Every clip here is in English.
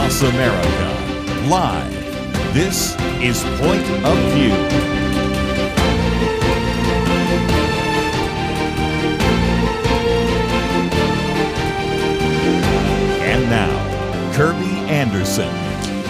across America. Live. This is Point of View. And now, Kerby Anderson.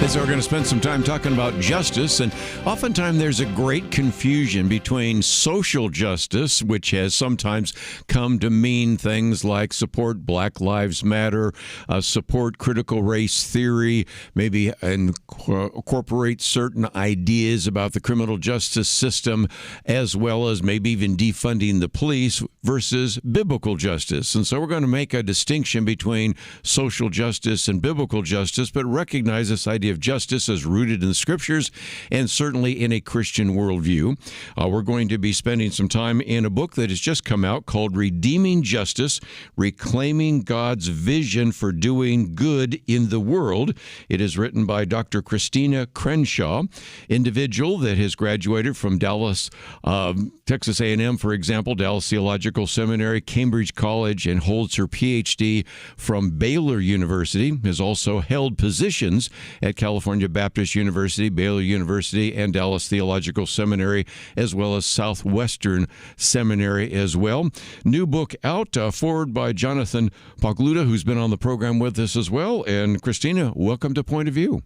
So we're going to spend some time talking about justice, and oftentimes there's a great confusion between social justice, which has sometimes come to mean things like support Black Lives Matter, support critical race theory, maybe incorporate certain ideas about the criminal justice system, as well as maybe even defunding the police, versus biblical justice. And so we're going to make a distinction between social justice and biblical justice, but recognize this idea of justice as rooted in the scriptures and certainly in a Christian worldview. We're going to be spending some time in a book that has just come out called Redeeming Justice, Reclaiming God's Vision for Doing Good in the World. It is written by Dr. Christina Crenshaw, individual that has graduated from Dallas, Texas A&M, for example, Dallas Theological Seminary, Cambridge College, and holds her PhD from Baylor University, has also held positions at California Baptist University, Baylor University, and Dallas Theological Seminary, as well as Southwestern Seminary as well. New book out, forward by Jonathan Pogluda, who's been on the program with us as well. And Christina, welcome to Point of View.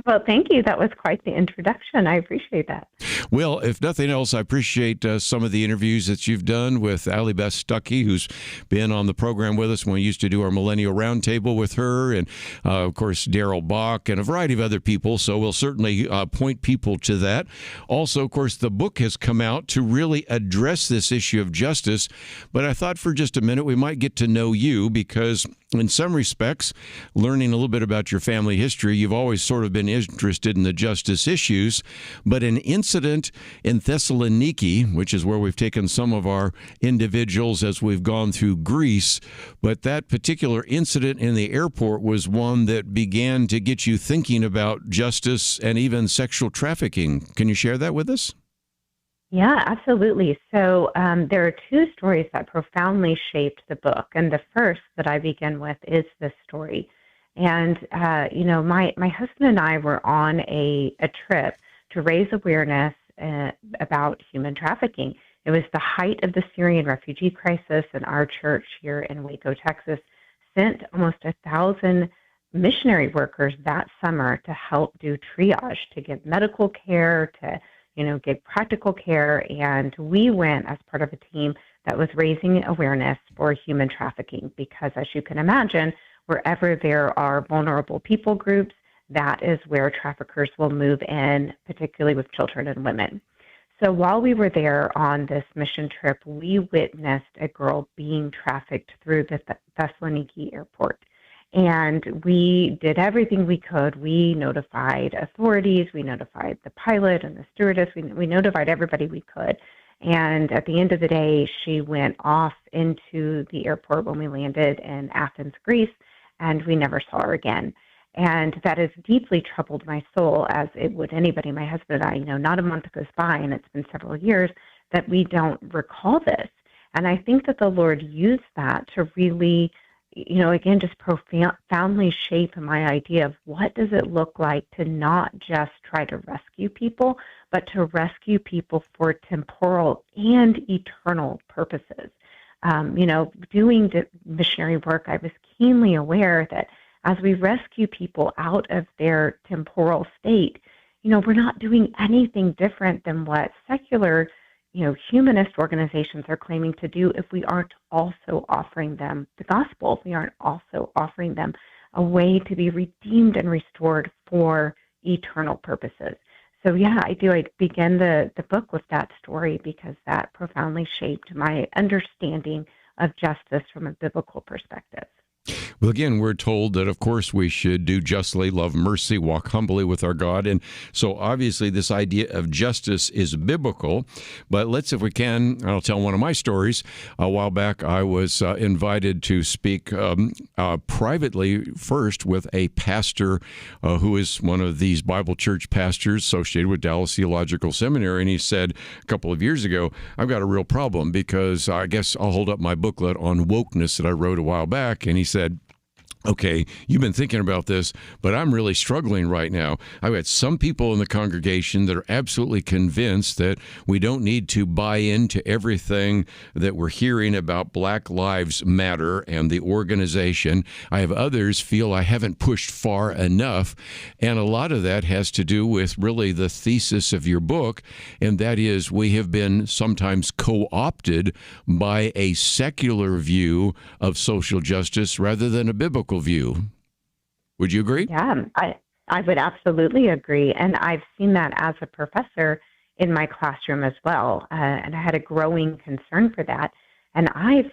Well, thank you. That was quite the introduction. I appreciate that. Well, if nothing else, I appreciate some of the interviews that you've done with Allie Beth Stuckey, who's been on the program with us when we used to do our Millennial Roundtable with her, and, of course, Daryl Bach and a variety of other people. So we'll certainly point people to that. Also, of course, the book has come out to really address this issue of justice. But I thought for just a minute we might get to know you because in some respects, learning a little bit about your family history, you've always sort of been interested in the justice issues. But an incident in Thessaloniki, which is where we've taken some of our individuals as we've gone through Greece, but that particular incident in the airport was one that began to get you thinking about justice and even sexual trafficking. Can you share that with us? Yeah, absolutely. So there are two stories that profoundly shaped the book. And the first that I begin with is this story. And, my husband and I were on a trip to raise awareness about human trafficking. It was the height of the Syrian refugee crisis, and our church here in Waco, Texas, sent almost 1,000 missionary workers that summer to help do triage, to give medical care, to give practical care. And we went as part of a team that was raising awareness for human trafficking because, as you can imagine, wherever there are vulnerable people groups, that is where traffickers will move in, particularly with children and women. So while we were there on this mission trip, we witnessed a girl being trafficked through the Thessaloniki airport. And we did everything we could. We notified authorities, we notified the pilot and the stewardess, we notified everybody we could. And at the end of the day, she went off into the airport when we landed in Athens, Greece, and we never saw her again. And that has deeply troubled my soul, as it would anybody. My husband and I, not a month goes by, and it's been several years, that we don't recall this. And I think that the Lord used that to really again, just profoundly shape my idea of what does it look like to not just try to rescue people, but to rescue people for temporal and eternal purposes. Doing the missionary work, I was keenly aware that as we rescue people out of their temporal state, we're not doing anything different than what secular humanist organizations are claiming to do if we aren't also offering them the gospel, if we aren't also offering them a way to be redeemed and restored for eternal purposes. So yeah, I do. I begin the book with that story because that profoundly shaped my understanding of justice from a biblical perspective. Well, again, we're told that, of course, we should do justly, love mercy, walk humbly with our God. And so obviously this idea of justice is biblical. But let's, if we can, I'll tell one of my stories. A while back, I was invited to speak privately first with a pastor who is one of these Bible church pastors associated with Dallas Theological Seminary. And he said a couple of years ago, I've got a real problem because I guess I'll hold up my booklet on wokeness that I wrote a while back. And he said, Okay, you've been thinking about this, but I'm really struggling right now. I've got some people in the congregation that are absolutely convinced that we don't need to buy into everything that we're hearing about Black Lives Matter and the organization. I have others feel I haven't pushed far enough, and a lot of that has to do with really the thesis of your book, and that is we have been sometimes co-opted by a secular view of social justice rather than a biblical view. Would you agree? Yeah, I would absolutely agree. And I've seen that as a professor in my classroom as well. And I had a growing concern for that. And I've,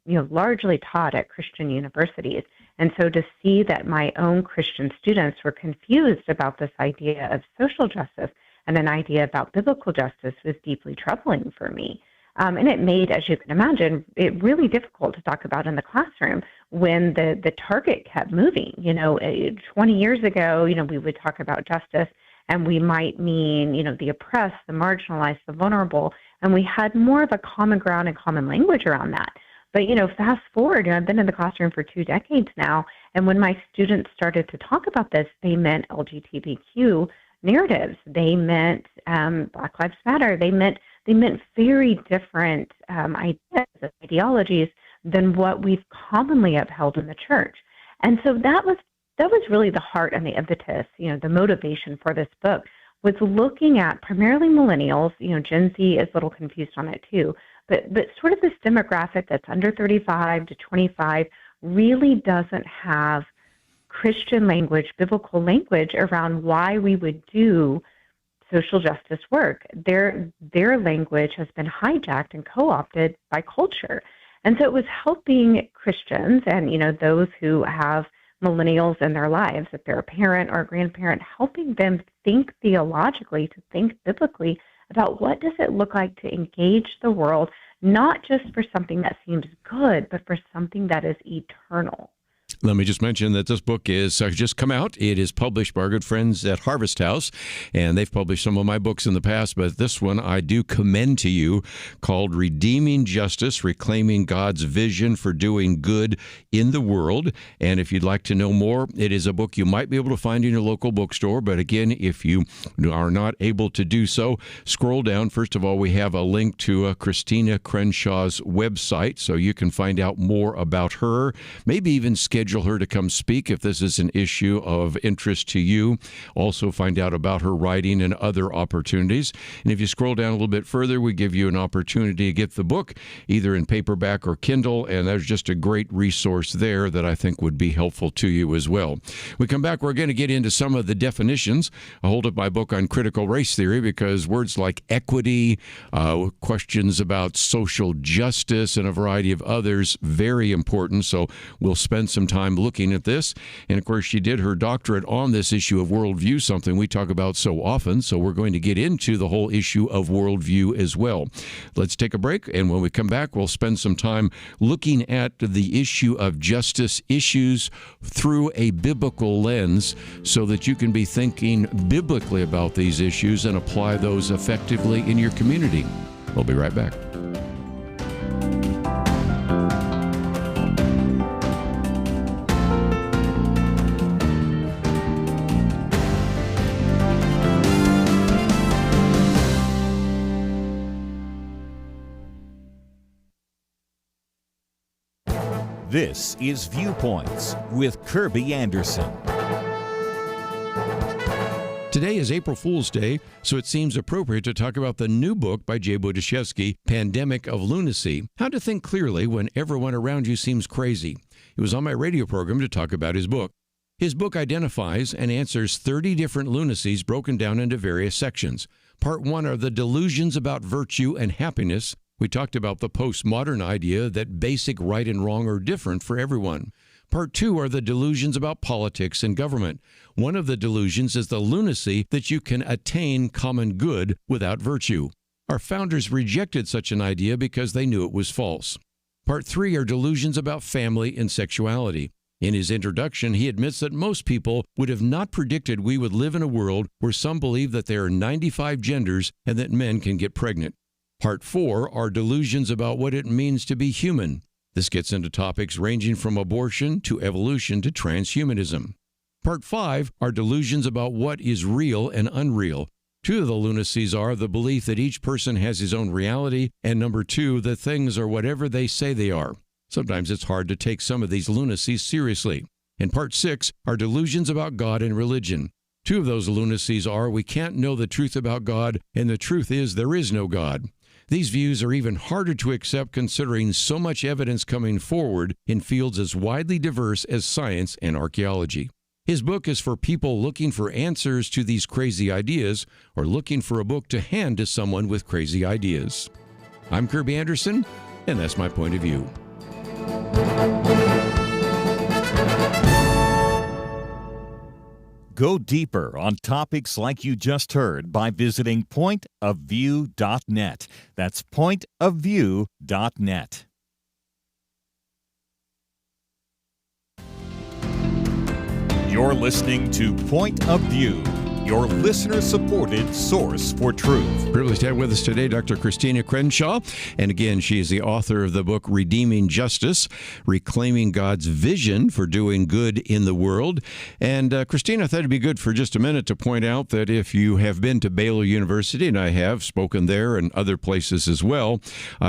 largely taught at Christian universities. And so to see that my own Christian students were confused about this idea of social justice and an idea about biblical justice was deeply troubling for me. And it made, as you can imagine, it really difficult to talk about in the classroom when the target kept moving. 20 years ago, we would talk about justice and we might mean, the oppressed, the marginalized, the vulnerable, and we had more of a common ground and common language around that. But, fast forward, I've been in the classroom for 2 decades now, and when my students started to talk about this, they meant LGBTQ narratives. They meant Black Lives Matter. They meant very different ideas and ideologies than what we've commonly upheld in the church. And so that was really the heart and the impetus, the motivation for this book was looking at primarily millennials. Gen Z is a little confused on it too, but sort of this demographic that's under 35 to 25 really doesn't have Christian language, biblical language around why we would do social justice work. Their language has been hijacked and co-opted by culture. And so it was helping Christians and, those who have millennials in their lives, if they're a parent or a grandparent, helping them think theologically, to think biblically about what does it look like to engage the world, not just for something that seems good, but for something that is eternal. Let me just mention that this book is just come out. It is published by our good friends at Harvest House, and they've published some of my books in the past, but this one I do commend to you, called Redeeming Justice, Reclaiming God's Vision for Doing Good in the World. And if you'd like to know more, it is a book you might be able to find in your local bookstore, but again, if you are not able to do so, scroll down. First of all, we have a link to Christina Crenshaw's website, so you can find out more about her, maybe even schedule her to come speak if this is an issue of interest to you. Also find out about her writing and other opportunities. And if you scroll down a little bit further, we give you an opportunity to get the book either in paperback or Kindle, and there's just a great resource there that I think would be helpful to you as well. We come back, we're going to get into some of the definitions. I hold up my book on critical race theory because words like equity, questions about social justice, and a variety of others, very important. So we'll spend some time looking at this. And of course, she did her doctorate on this issue of worldview, something we talk about so often. So we're going to get into the whole issue of worldview as well. Let's take a break. And when we come back, we'll spend some time looking at the issue of justice issues through a biblical lens so that you can be thinking biblically about these issues and apply those effectively in your community. We'll be right back. This is Viewpoints with Kerby Anderson. Today is April Fool's Day, so it seems appropriate to talk about the new book by Jay Budiszewski, Pandemic of Lunacy, How to Think Clearly When Everyone Around You Seems Crazy. He was on my radio program to talk about his book. His book identifies and answers 30 different lunacies broken down into various sections. Part 1 are the delusions about virtue and happiness. We talked about the postmodern idea that basic right and wrong are different for everyone. Part 2 are the delusions about politics and government. One of the delusions is the lunacy that you can attain common good without virtue. Our founders rejected such an idea because they knew it was false. Part 3 are delusions about family and sexuality. In his introduction, he admits that most people would have not predicted we would live in a world where some believe that there are 95 genders and that men can get pregnant. Part 4 are delusions about what it means to be human. This gets into topics ranging from abortion to evolution to transhumanism. Part 5 are delusions about what is real and unreal. 2 of the lunacies are the belief that each person has his own reality, and number 2, that things are whatever they say they are. Sometimes it's hard to take some of these lunacies seriously. And Part 6 are delusions about God and religion. 2 of those lunacies are we can't know the truth about God, and the truth is there is no God. These views are even harder to accept considering so much evidence coming forward in fields as widely diverse as science and archaeology. His book is for people looking for answers to these crazy ideas or looking for a book to hand to someone with crazy ideas. I'm Kerby Anderson, and that's my point of view. Go deeper on topics like you just heard by visiting pointofview.net. That's pointofview.net. You're listening to Point of View, your listener-supported source for truth. Privileged to have with us today Dr. Christina Crenshaw. And again, she is the author of the book Redeeming Justice, Reclaiming God's Vision for Doing Good in the World. And Christina, I thought it'd be good for just a minute to point out that if you have been to Baylor University, and I have spoken there and other places as well,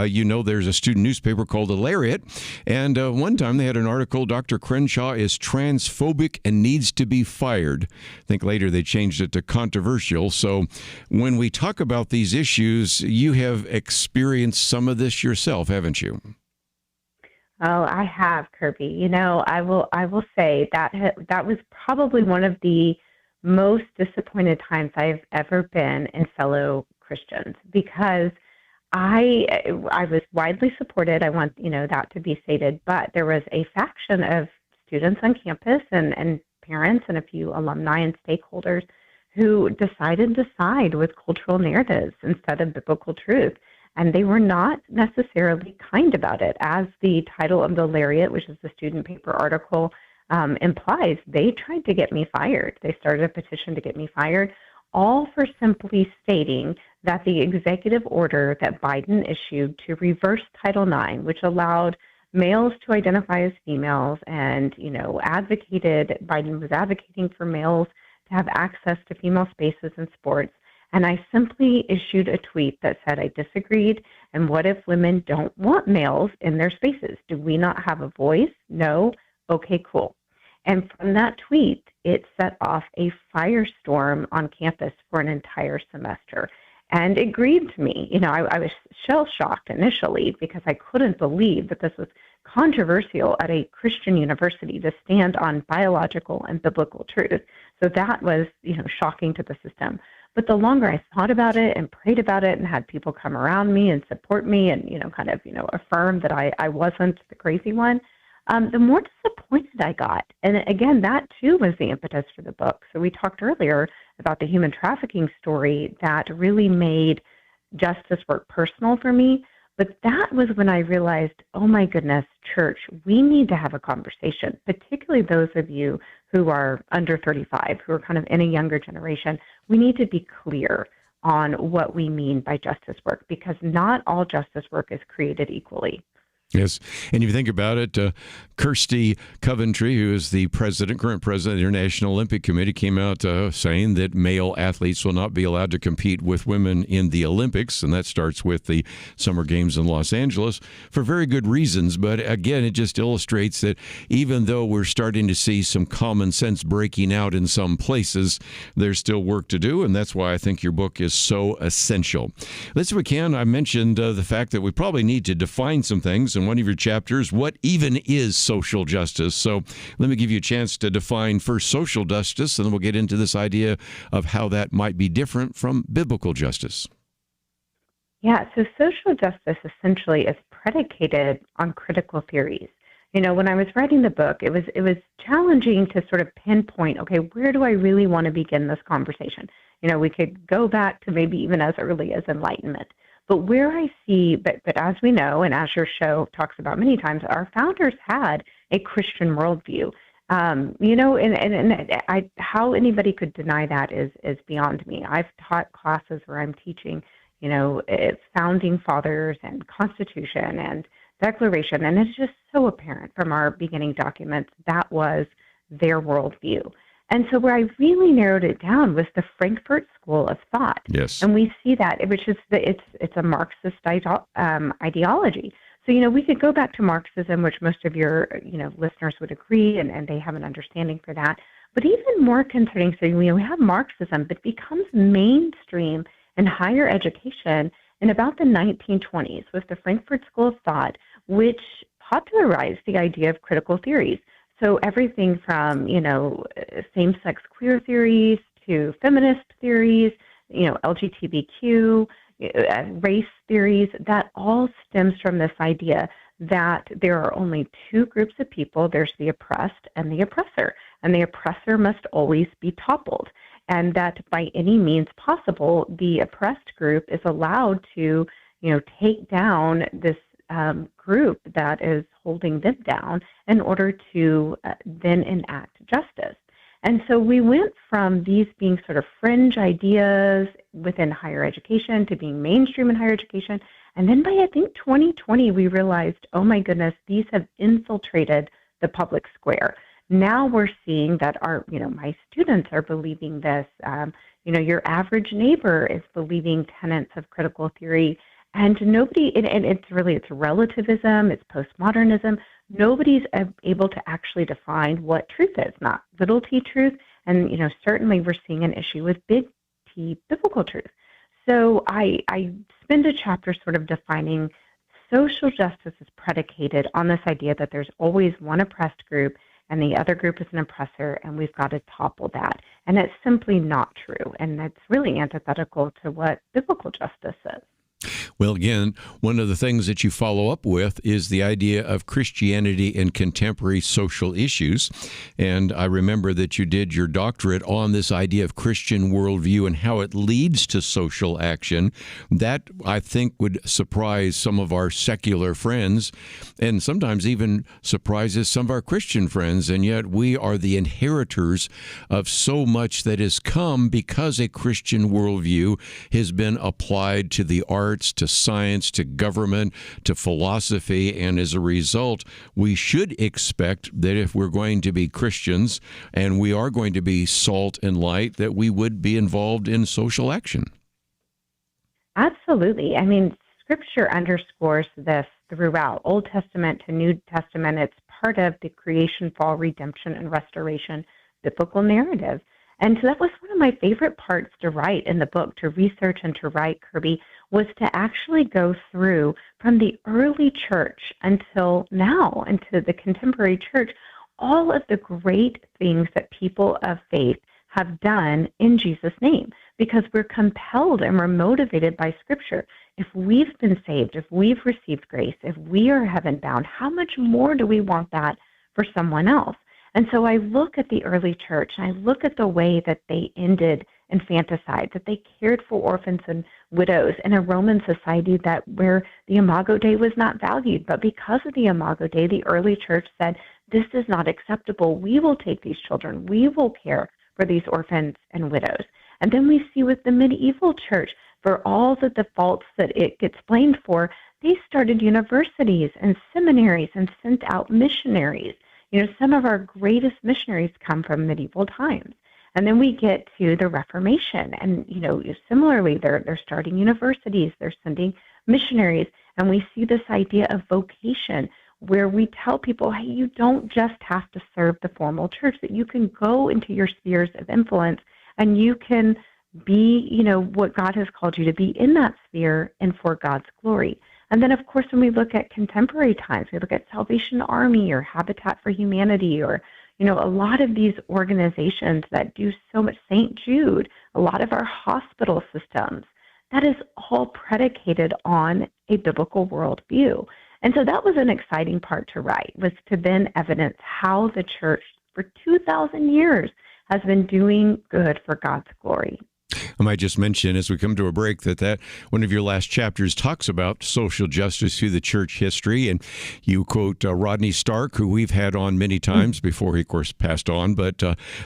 you know there's a student newspaper called The Lariat. And one time they had an article, Dr. Crenshaw is transphobic and needs to be fired. I think later they changed it to controversial. So when we talk about these issues, you have experienced some of this yourself, haven't you? Oh, I have, Kerby. You know, I will say that that was probably one of the most disappointed times I've ever been in fellow Christians, because I was widely supported. I want that to be stated, but there was a faction of students on campus and parents and a few alumni and stakeholders who decided to side with cultural narratives instead of biblical truth. And they were not necessarily kind about it. As the title of the Lariat, which is the student paper article, implies, they tried to get me fired. They started a petition to get me fired, all for simply stating that the executive order that Biden issued to reverse Title IX, which allowed males to identify as females and, Biden was advocating for males to have access to female spaces in sports. And I simply issued a tweet that said I disagreed. And what if women don't want males in their spaces? Do we not have a voice? No? Okay, cool. And from that tweet, it set off a firestorm on campus for an entire semester. And it grieved me. I was shell-shocked initially because I couldn't believe that this was controversial at a Christian university to stand on biological and biblical truth. So that was, shocking to the system. But the longer I thought about it and prayed about it and had people come around me and support me and, affirm that I wasn't the crazy one, the more disappointed I got. And again, that too was the impetus for the book. So we talked earlier about the human trafficking story that really made justice work personal for me. But that was when I realized, oh my goodness, church, we need to have a conversation, particularly those of you who are under 35, who are kind of in a younger generation. We need to be clear on what we mean by justice work, because not all justice work is created equally. Yes, and if you think about it, Kirsty Coventry, who is the current president of the International Olympic Committee, came out saying that male athletes will not be allowed to compete with women in the Olympics, and that starts with the Summer Games in Los Angeles, for very good reasons. But again, it just illustrates that even though we're starting to see some common sense breaking out in some places, there's still work to do, and that's why I think your book is so essential. Let's, if we can, I mentioned the fact that we probably need to define some things. In one of your chapters, what even is social justice? So let me give you a chance to define first social justice, and then we'll get into this idea of how that might be different from biblical justice. Yeah, so social justice essentially is predicated on critical theories. When I was writing the book, it was challenging to sort of pinpoint, okay, where do I really want to begin this conversation? We could go back to maybe even as early as Enlightenment. But where I see, but as we know, and as your show talks about many times, our founders had a Christian worldview. How anybody could deny that is beyond me. I've taught classes where I'm teaching, founding fathers and Constitution and declaration, and it's just so apparent from our beginning documents that was their worldview. And so where I really narrowed it down was the Frankfurt School of Thought. Yes. And we see that, which is it's a Marxist ideology. So, we could go back to Marxism, which most of your, listeners would agree, and they have an understanding for that. But even more concerning, so we have Marxism, but becomes mainstream in higher education in about the 1920s with the Frankfurt School of Thought, which popularized the idea of critical theories. So everything from, same-sex queer theories to feminist theories, LGBTQ, race theories, that all stems from this idea that there are only two groups of people. There's the oppressed and the oppressor, and the oppressor must always be toppled, and that by any means possible, the oppressed group is allowed to, take down this group that is holding them down in order to then enact justice. And so we went from these being sort of fringe ideas within higher education to being mainstream in higher education. And then by, I think, 2020, we realized, oh my goodness, these have infiltrated the public square. Now we're seeing that my students are believing this. Your average neighbor is believing tenets of critical theory. And nobody, and it's relativism, it's postmodernism. Nobody's able to actually define what truth is, not little t truth. And, certainly we're seeing an issue with big T biblical truth. So I spend a chapter sort of defining social justice is predicated on this idea that there's always one oppressed group and the other group is an oppressor, and we've got to topple that. And it's simply not true. And that's really antithetical to what biblical justice is. Well, again, one of the things that you follow up with is the idea of Christianity and contemporary social issues. And I remember that you did your doctorate on this idea of Christian worldview and how it leads to social action. That, I think, would surprise some of our secular friends and sometimes even surprises some of our Christian friends. And yet we are the inheritors of so much that has come because a Christian worldview has been applied to the arts, to science, to government, to philosophy, and as a result, we should expect that if we're going to be Christians and we are going to be salt and light, that we would be involved in social action. Absolutely. I mean, Scripture underscores this throughout, Old Testament to New Testament. It's part of the creation, fall, redemption, and restoration biblical narrative. And so that was one of my favorite parts to write in the book, to research and to write, Kerby, was to actually go through from the early church until now, into the contemporary church, all of the great things that people of faith have done in Jesus' name, because we're compelled and we're motivated by Scripture. If we've been saved, if we've received grace, if we are heaven-bound, how much more do we want that for someone else? And so I look at the early church, and I look at the way that they ended infanticide, that they cared for orphans and widows in a Roman society where the Imago Dei was not valued. But because of the Imago Dei, the early church said, this is not acceptable. We will take these children. We will care for these orphans and widows. And then we see with the medieval church, for all of the faults that it gets blamed for, they started universities and seminaries and sent out missionaries. Some of our greatest missionaries come from medieval times. And then we get to the Reformation. And, similarly, they're starting universities, they're sending missionaries. And we see this idea of vocation where we tell people, hey, you don't just have to serve the formal church, that you can go into your spheres of influence and you can be, what God has called you to be in that sphere and for God's glory. And then, of course, when we look at contemporary times, we look at Salvation Army or Habitat for Humanity or, a lot of these organizations that do so much, St. Jude, a lot of our hospital systems, that is all predicated on a biblical worldview. And so that was an exciting part to write, was to then evidence how the church for 2,000 years has been doing good for God's glory. I might just mention as we come to a break that one of your last chapters talks about social justice through the church history, and you quote Rodney Stark, who we've had on many times before he, of course, passed on, but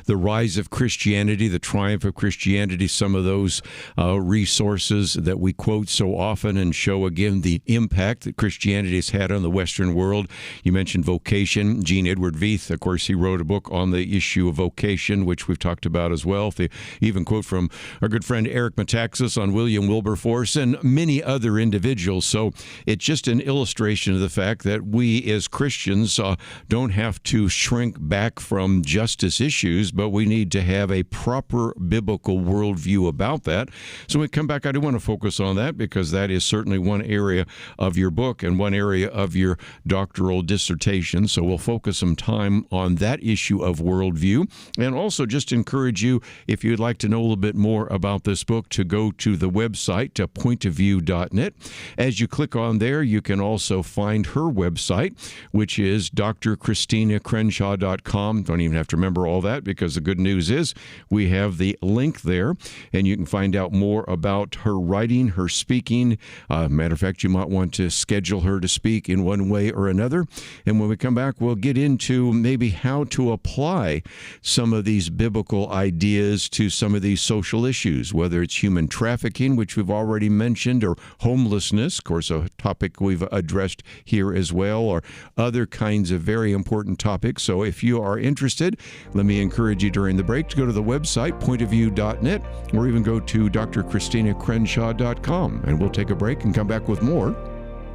the rise of Christianity, the triumph of Christianity, some of those resources that we quote so often and show again the impact that Christianity has had on the Western world. You mentioned vocation. Gene Edward Veith, of course, he wrote a book on the issue of vocation, which we've talked about as well. They even quote from our good friend Eric Metaxas on William Wilberforce and many other individuals. So it's just an illustration of the fact that we as Christians don't have to shrink back from justice issues, but we need to have a proper biblical worldview about that. So when we come back, I do want to focus on that because that is certainly one area of your book and one area of your doctoral dissertation. So we'll focus some time on that issue of worldview, and also just encourage you, if you'd like to know a little bit more about this book, to go to the website, pointofview.net. As you click on there, you can also find her website, which is drchristinacrenshaw.com. Don't even have to remember all that because the good news is we have the link there, and you can find out more about her writing, her speaking. Matter of fact, you might want to schedule her to speak in one way or another. And when we come back, we'll get into maybe how to apply some of these biblical ideas to some of these social issues, whether it's human trafficking, which we've already mentioned, or homelessness, of course, a topic we've addressed here as well, or other kinds of very important topics. So if you are interested, let me encourage you during the break to go to the website, pointofview.net, or even go to drchristinacrenshaw.com. And we'll take a break and come back with more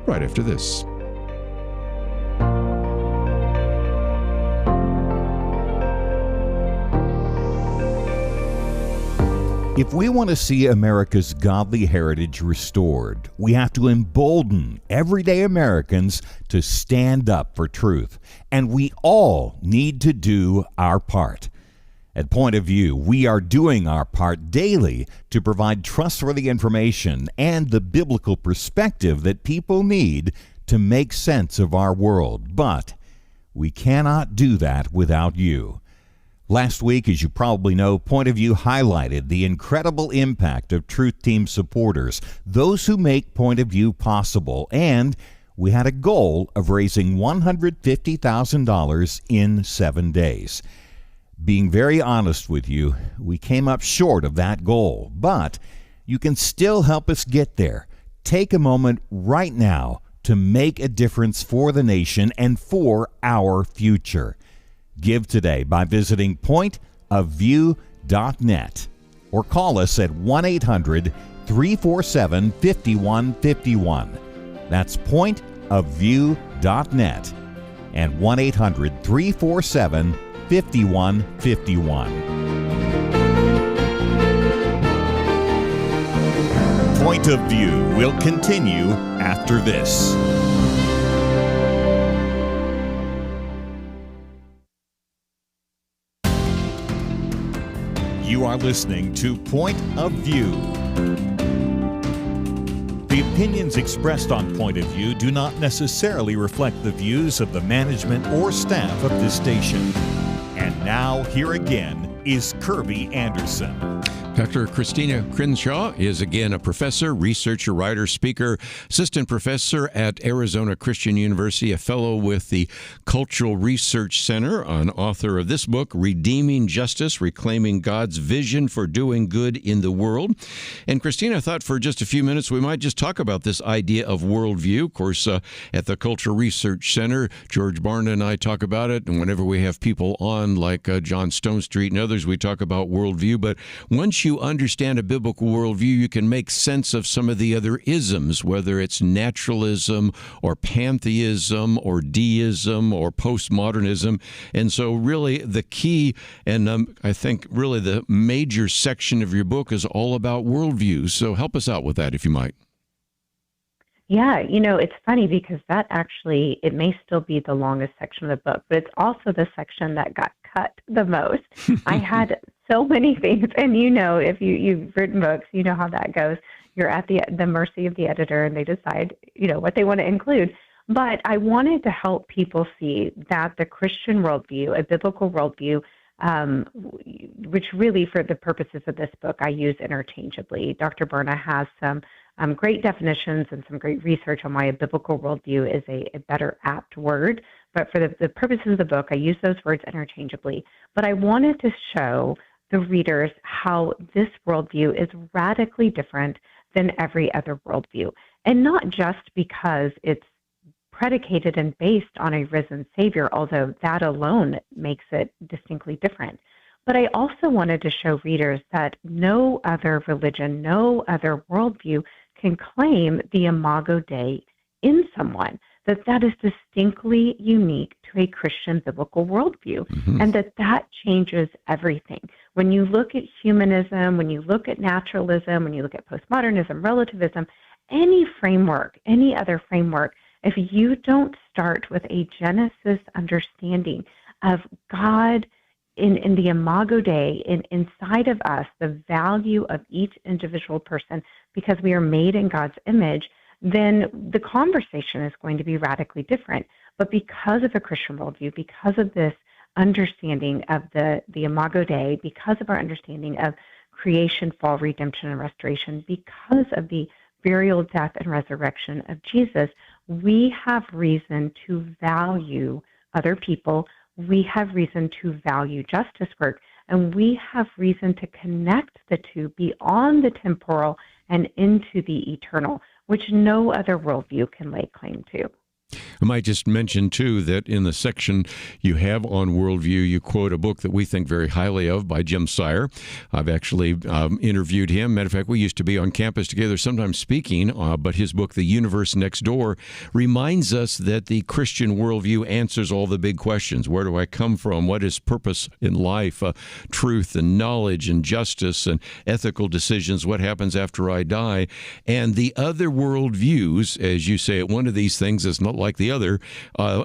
right after this. If we want to see America's godly heritage restored, we have to embolden everyday Americans to stand up for truth. And we all need to do our part. At Point of View, we are doing our part daily to provide trustworthy information and the biblical perspective that people need to make sense of our world. But we cannot do that without you. Last week, as you probably know, Point of View highlighted the incredible impact of Truth Team supporters, those who make Point of View possible, and we had a goal of raising $150,000 in 7 days. Being very honest with you, we came up short of that goal, but you can still help us get there. Take a moment right now to make a difference for the nation and for our future. Give today by visiting pointofview.net or call us at 1-800-347-5151. That's pointofview.net and 1-800-347-5151. Point of View will continue after this. You are listening to Point of View. The opinions expressed on Point of View do not necessarily reflect the views of the management or staff of this station. And now, here again is Kerby Anderson. Dr. Christina Crenshaw is again a professor, researcher, writer, speaker, assistant professor at Arizona Christian University, a fellow with the Cultural Research Center, an author of this book, Redeeming Justice, Reclaiming God's Vision for Doing Good in the World. And Christina, I thought for just a few minutes we might just talk about this idea of worldview. Of course, at the Cultural Research Center, George Barna and I talk about it, and whenever we have people on like John Stonestreet and others, we talk about worldview. But once you understand a biblical worldview, you can make sense of some of the other isms, whether it's naturalism or pantheism or deism or postmodernism. And so really the key, and I think really the major section of your book is all about worldviews. So help us out with that, if you might. Yeah, it's funny because that actually, it may still be the longest section of the book, but it's also the section that got cut the most. I had so many things, and if you've written books, you know how that goes. You're at the mercy of the editor, and they decide, what they want to include. But I wanted to help people see that the Christian worldview, a biblical worldview, which really, for the purposes of this book, I use interchangeably. Dr. Berna has some great definitions and some great research on why a biblical worldview is a better apt word. But for the purposes of the book, I use those words interchangeably. But I wanted to show the readers how this worldview is radically different than every other worldview. And not just because it's predicated and based on a risen Savior, although that alone makes it distinctly different. But I also wanted to show readers that no other religion, no other worldview can claim the Imago Dei in someone, that is distinctly unique to a Christian biblical worldview, and that changes everything. When you look at humanism, when you look at naturalism, when you look at postmodernism, relativism, any framework, any other framework, if you don't start with a Genesis understanding of God in the Imago Dei, inside of us, the value of each individual person, because we are made in God's image, then the conversation is going to be radically different. But because of a Christian worldview, because of this understanding of the Imago Dei, because of our understanding of creation, fall, redemption, and restoration, because of the burial, death, and resurrection of Jesus, we have reason to value other people. We have reason to value justice work, and we have reason to connect the two beyond the temporal and into the eternal, which no other worldview can lay claim to. I might just mention, too, that in the section you have on worldview, you quote a book that we think very highly of by Jim Sire. I've actually interviewed him. Matter of fact, we used to be on campus together, sometimes speaking, but his book, The Universe Next Door, reminds us that the Christian worldview answers all the big questions. Where do I come from? What is purpose in life? Truth and knowledge and justice and ethical decisions. What happens after I die? And the other worldviews, as you say, one of these things is not like the other,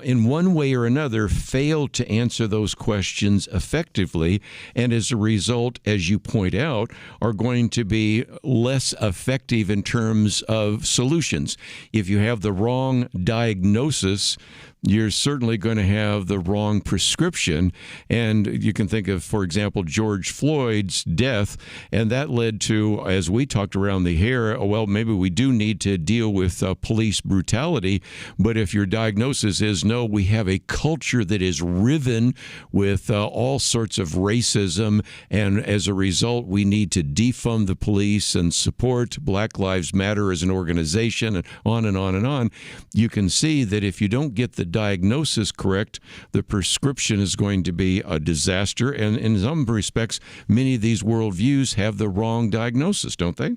in one way or another, fail to answer those questions effectively, and as a result, as you point out, are going to be less effective in terms of solutions. If you have the wrong diagnosis, you're certainly going to have the wrong prescription. And you can think of, for example, George Floyd's death, and that led to, as we talked around the hair, well, maybe we do need to deal with police brutality. But if your diagnosis is, no, we have a culture that is riven with all sorts of racism, and as a result, we need to defund the police and support Black Lives Matter as an organization, and on and on and on, you can see that if you don't get the diagnosis correct, the prescription is going to be a disaster. And in some respects, many of these worldviews have the wrong diagnosis, don't they?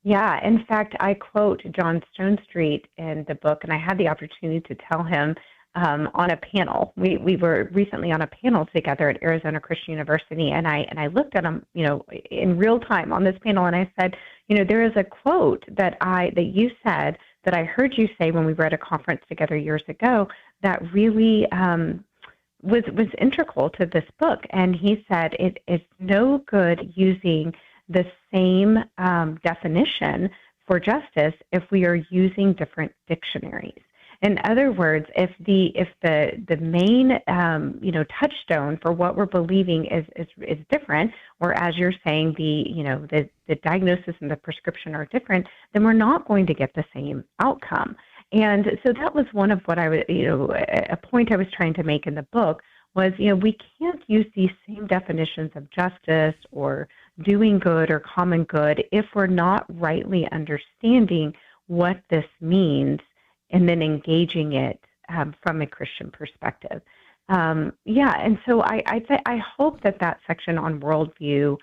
Yeah. In fact, I quote John Stonestreet in the book, and I had the opportunity to tell him on a panel. We were recently on a panel together at Arizona Christian University, and I looked at him, in real time on this panel, and I said, there is a quote that you said that I heard you say when we were at a conference together years ago that really was integral to this book. And he said it's no good using the same definition for justice if we are using different dictionaries. In other words, if the main touchstone for what we're believing is different, or as you're saying, the diagnosis and the prescription are different, then we're not going to get the same outcome. And so that was one of what I was, a point I was trying to make in the book was, we can't use these same definitions of justice or doing good or common good if we're not rightly understanding what this means and then engaging it from a Christian perspective. And so I hope that section on worldview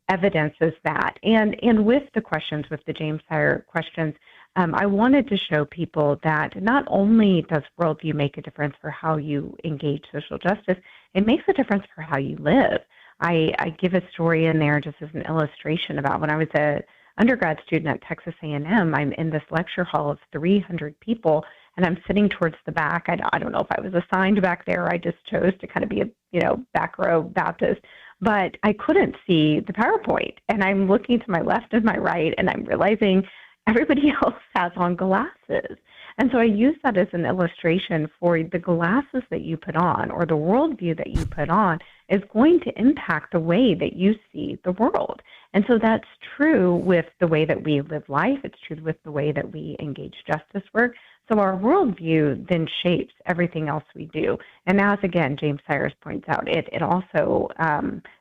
evidences that. And with the questions, with the James Sire questions, I wanted to show people that not only does worldview make a difference for how you engage social justice, it makes a difference for how you live. I give a story in there just as an illustration about when I was a undergrad student at Texas A&M. I'm in this lecture hall of 300 people, and I'm sitting towards the back. I don't know if I was assigned back there. I just chose to kind of be a back row Baptist, but I couldn't see the PowerPoint, and I'm looking to my left and my right, and I'm realizing everybody else has on glasses. And so I use that as an illustration for the glasses that you put on, or the worldview that you put on is going to impact the way that you see the world. And so that's true with the way that we live life. It's true with the way that we engage justice work. So our worldview then shapes everything else we do. And as, again, James Cyrus points out, it also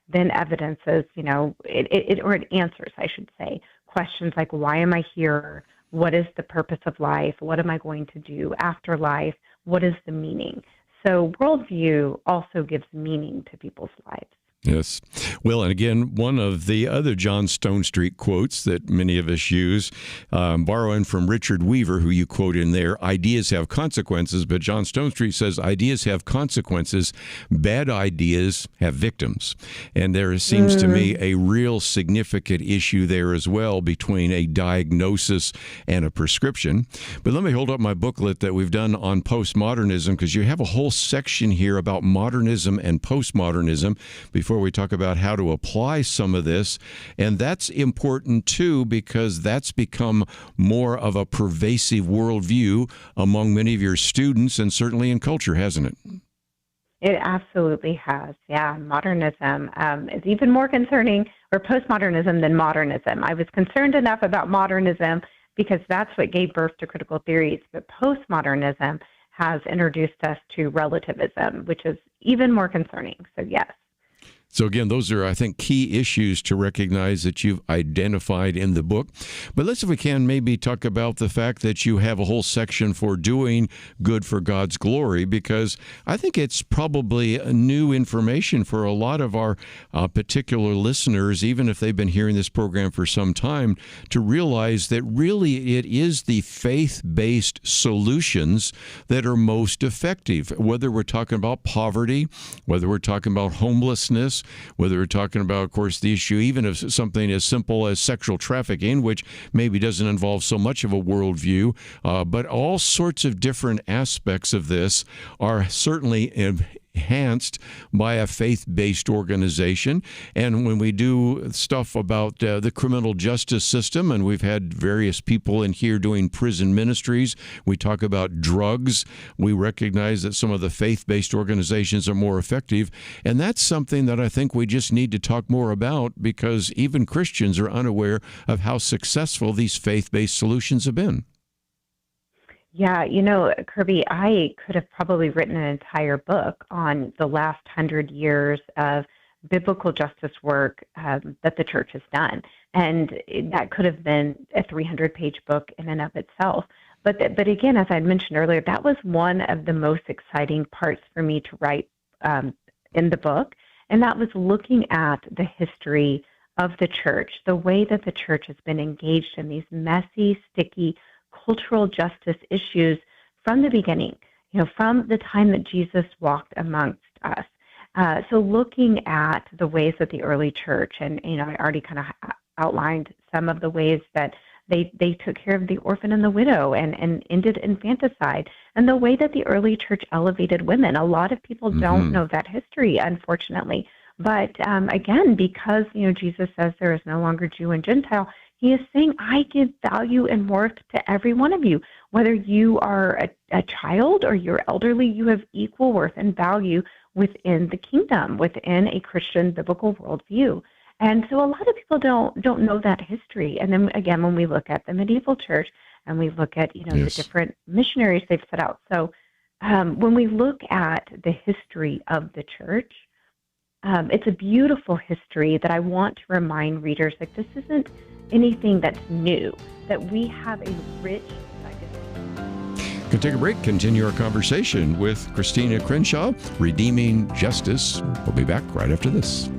then evidences, or it answers, I should say, questions like, why am I here? What is the purpose of life? What am I going to do after life? What is the meaning? So worldview also gives meaning to people's lives. Yes. Well, and again, one of the other John Stonestreet quotes that many of us use, borrowing from Richard Weaver, who you quote in there, ideas have consequences, but John Stonestreet says ideas have consequences, bad ideas have victims. And there seems to me a real significant issue there as well between a diagnosis and a prescription. But let me hold up my booklet that we've done on postmodernism, because you have a whole section here about modernism and postmodernism before we talk about how to apply some of this. And that's important, too, because that's become more of a pervasive worldview among many of your students and certainly in culture, hasn't it? It absolutely has. Yeah, modernism is even more concerning, or postmodernism, than modernism. I was concerned enough about modernism because that's what gave birth to critical theories, but postmodernism has introduced us to relativism, which is even more concerning. So yes. So again, those are, I think, key issues to recognize that you've identified in the book. But let's, if we can, maybe talk about the fact that you have a whole section for doing good for God's glory, because I think it's probably new information for a lot of our particular listeners, even if they've been hearing this program for some time, to realize that really it is the faith-based solutions that are most effective, whether we're talking about poverty, whether we're talking about homelessness, whether we're talking about, of course, the issue even of something as simple as sexual trafficking, which maybe doesn't involve so much of a worldview, but all sorts of different aspects of this are certainly enhanced by a faith-based organization. And when we do stuff about the criminal justice system, and we've had various people in here doing prison ministries, we talk about drugs, we recognize that some of the faith-based organizations are more effective. And that's something that I think we just need to talk more about, because even Christians are unaware of how successful these faith-based solutions have been. Yeah, Kerby, I could have probably written an entire book on the last 100 years of biblical justice work that the church has done. And that could have been a 300-page book in and of itself. But again, as I mentioned earlier, that was one of the most exciting parts for me to write in the book. And that was looking at the history of the church, the way that the church has been engaged in these messy, sticky, cultural justice issues from the beginning, from the time that Jesus walked amongst us. So looking at the ways that the early church, and I already kind of outlined some of the ways that they took care of the orphan and the widow and ended infanticide, and the way that the early church elevated women. A lot of people don't know that history, unfortunately. But again, because Jesus says there is no longer Jew and Gentile, he is saying, I give value and worth to every one of you. Whether you are a child or you're elderly, you have equal worth and value within the kingdom, within a Christian biblical worldview. And so a lot of people don't know that history. And then again, when we look at the medieval church and we look at the different missionaries they've set out. So when we look at the history of the church, it's a beautiful history that I want to remind readers that this isn't anything that's new, that we have a rich legacy. We'll take a break, continue our conversation with Christina Crenshaw, Redeeming Justice. We'll be back right after this.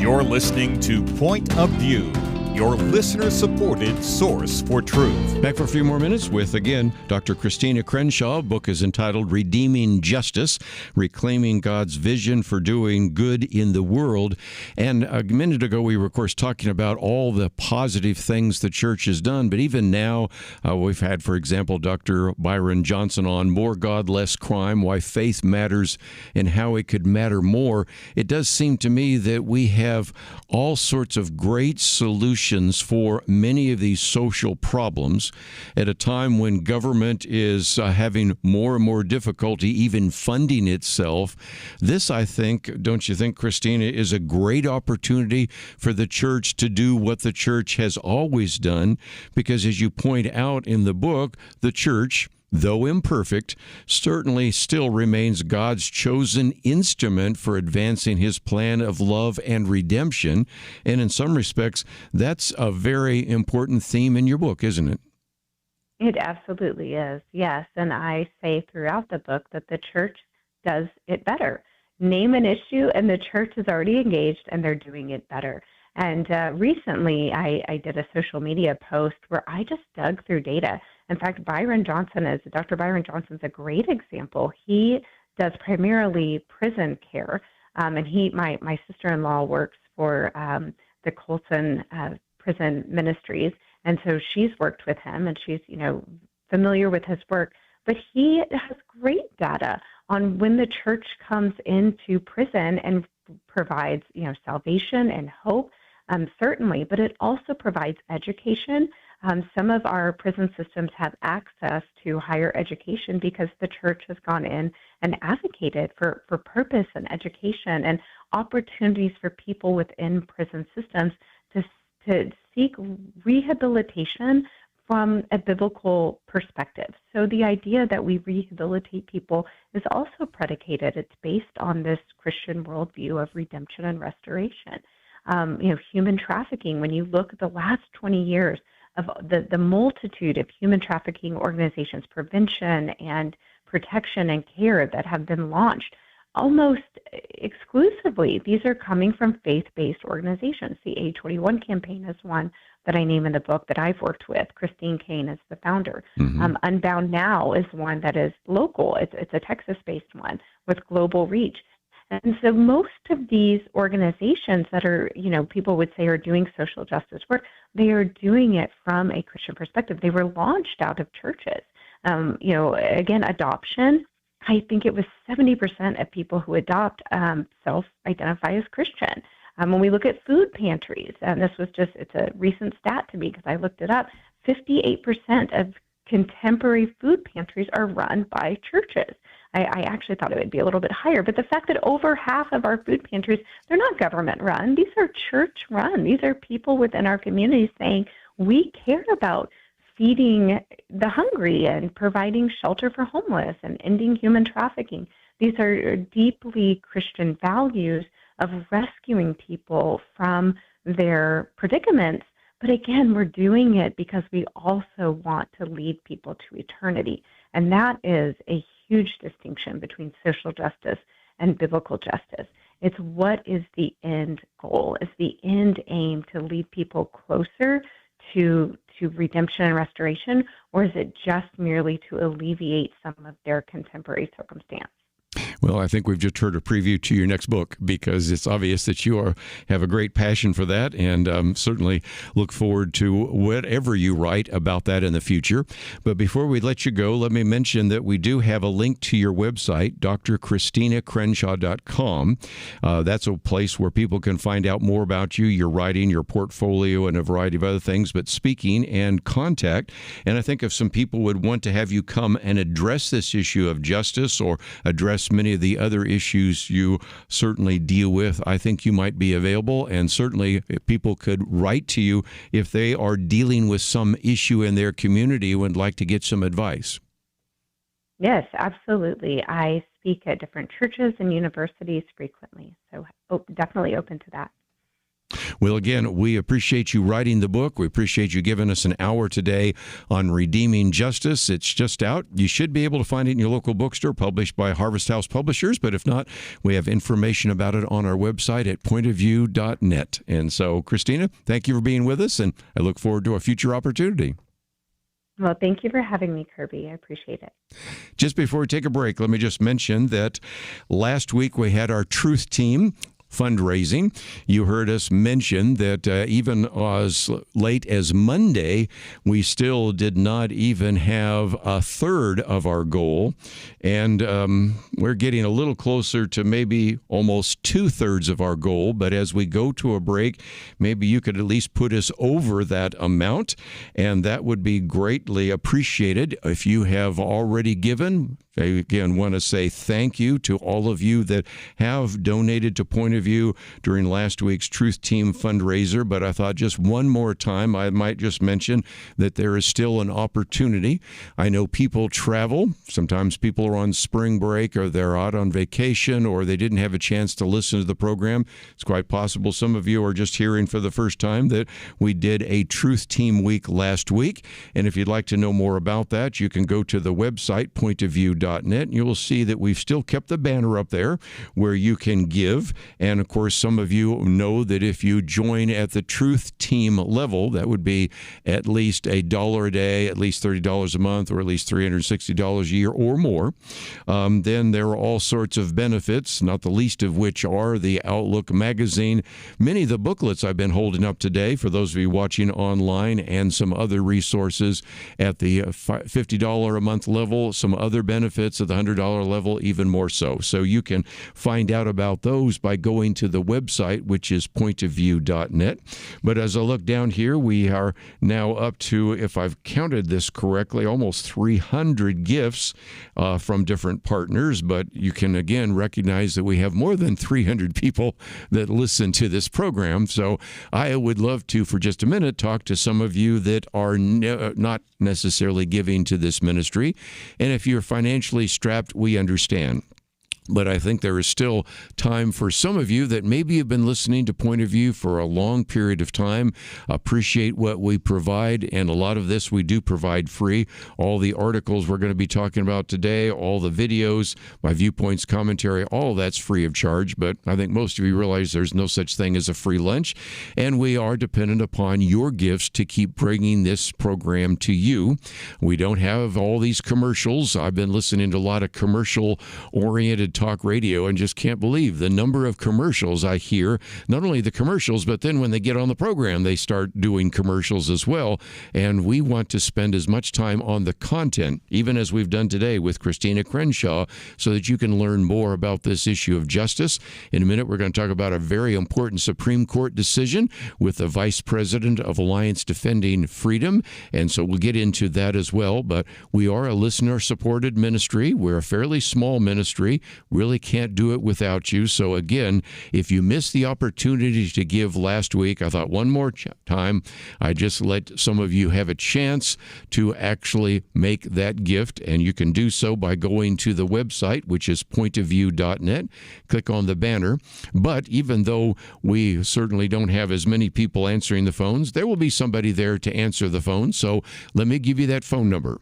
You're listening to Point of View. your listener-supported source for truth. Back for a few more minutes with, again, Dr. Christina Crenshaw. Book is entitled Redeeming Justice, Reclaiming God's Vision for Doing Good in the World. And a minute ago, we were, of course, talking about all the positive things the church has done. But even now, we've had, for example, Dr. Byron Johnson on More God, Less Crime, Why Faith Matters and How It Could Matter More. It does seem to me that we have all sorts of great solutions for many of these social problems at a time when government is having more and more difficulty even funding itself. This, I think, don't you think, Christina, is a great opportunity for the church to do what the church has always done, because as you point out in the book, the church, though imperfect, certainly still remains God's chosen instrument for advancing his plan of love and redemption. And in some respects, that's a very important theme in your book, isn't it? It absolutely is, yes. And I say throughout the book that the church does it better. Name an issue, and the church is already engaged, and they're doing it better. And recently, I did a social media post where I just dug through data. In fact, Dr. Byron Johnson's a great example. He does primarily prison care, and my sister-in-law works for the Colson Prison Ministries, and so she's worked with him, and she's familiar with his work. But he has great data on when the church comes into prison and provides salvation and hope. Certainly, but it also provides education. Some of our prison systems have access to higher education because the church has gone in and advocated for purpose and education and opportunities for people within prison systems to seek rehabilitation from a biblical perspective. So the idea that we rehabilitate people is also predicated. It's based on this Christian worldview of redemption and restoration. Human trafficking, when you look at the last 20 years of the multitude of human trafficking organizations, prevention and protection and care that have been launched, almost exclusively, these are coming from faith-based organizations. The A21 campaign is one that I name in the book that I've worked with. Christine Caine is the founder. Mm-hmm. Unbound Now is one that is local. It's a Texas-based one with global reach. And so most of these organizations that are, people would say are doing social justice work, they are doing it from a Christian perspective. They were launched out of churches. Again, adoption, I think it was 70% of people who adopt self-identify as Christian. When we look at food pantries, and it's a recent stat to me because I looked it up, 58% of contemporary food pantries are run by churches. I actually thought it would be a little bit higher, but the fact that over half of our food pantries, they're not government run. These are church run. These are people within our communities saying, we care about feeding the hungry and providing shelter for homeless and ending human trafficking. These are deeply Christian values of rescuing people from their predicaments. But again, we're doing it because we also want to lead people to eternity. And that is a huge distinction between social justice and biblical justice. It's what is the end goal? Is the end aim to lead people closer to redemption and restoration, or is it just merely to alleviate some of their contemporary circumstance? Well, I think we've just heard a preview to your next book, because it's obvious that you have a great passion for that, and certainly look forward to whatever you write about that in the future. But before we let you go, let me mention that we do have a link to your website, drchristinacrenshaw.com. That's a place where people can find out more about you, your writing, your portfolio, and a variety of other things, but speaking and contact. And I think if some people would want to have you come and address this issue of justice or address many of the other issues you certainly deal with, I think you might be available. And certainly people could write to you if they are dealing with some issue in their community and would like to get some advice. Yes, absolutely. I speak at different churches and universities frequently, so definitely open to that. Well, again, we appreciate you writing the book. We appreciate you giving us an hour today on Redeeming Justice. It's just out. You should be able to find it in your local bookstore, published by Harvest House Publishers. But if not, we have information about it on our website at pointofview.net. And so, Christina, thank you for being with us, and I look forward to a future opportunity. Well, thank you for having me, Kerby. I appreciate it. Just before we take a break, let me just mention that last week we had our Truth Team fundraising. You heard us mention that even as late as Monday, we still did not even have a third of our goal. And we're getting a little closer to maybe almost 2/3 of our goal. But as we go to a break, maybe you could at least put us over that amount. And that would be greatly appreciated. If you have already given, I again want to say thank you to all of you that have donated to Point of View during last week's Truth Team fundraiser. But I thought just one more time I might just mention that there is still an opportunity. I know people travel. Sometimes people are on spring break, or they're out on vacation, or they didn't have a chance to listen to the program. It's quite possible some of you are just hearing for the first time that we did a Truth Team week last week. And if you'd like to know more about that, you can go to the website, pointofview.net, and you will see that we've still kept the banner up there where you can give. And of course, some of you know that if you join at the Truth Team level, that would be at least $1 a day, at least $30 a month, or at least $360 a year or more. Then there are all sorts of benefits, not the least of which are the Outlook magazine, many of the booklets I've been holding up today for those of you watching online, and some other resources at the $50 a month level, some other benefits at the $100 level, even more so. So you can find out about those by going to the website, which is pointofview.net. But as I look down here, we are now up to, if I've counted this correctly, almost 300 gifts from different partners. But you can, again, recognize that we have more than 300 people that listen to this program. So I would love to, for just a minute, talk to some of you that are not necessarily giving to this ministry. And if you're financially strapped, we understand. But I think there is still time for some of you that maybe have been listening to Point of View for a long period of time, appreciate what we provide, and a lot of this we do provide free. All the articles we're going to be talking about today, all the videos, my viewpoints, commentary, all that's free of charge. But I think most of you realize there's no such thing as a free lunch, and we are dependent upon your gifts to keep bringing this program to you. We don't have all these commercials. I've been listening to a lot of commercial-oriented talk radio and just can't believe the number of commercials I hear. Not only the commercials, but then when they get on the program, they start doing commercials as well. And we want to spend as much time on the content, even as we've done today with Christina Crenshaw, so that you can learn more about this issue of justice. In a minute, we're going to talk about a very important Supreme Court decision with the Vice President of Alliance Defending Freedom. And so we'll get into that as well. But we are a listener-supported ministry. We're a fairly small ministry. Really can't do it without you. So again, if you missed the opportunity to give last week, I thought one more time, I just let some of you have a chance to actually make that gift. And you can do so by going to the website, which is pointofview.net. Click on the banner. But even though we certainly don't have as many people answering the phones, there will be somebody there to answer the phone. So let me give you that phone number.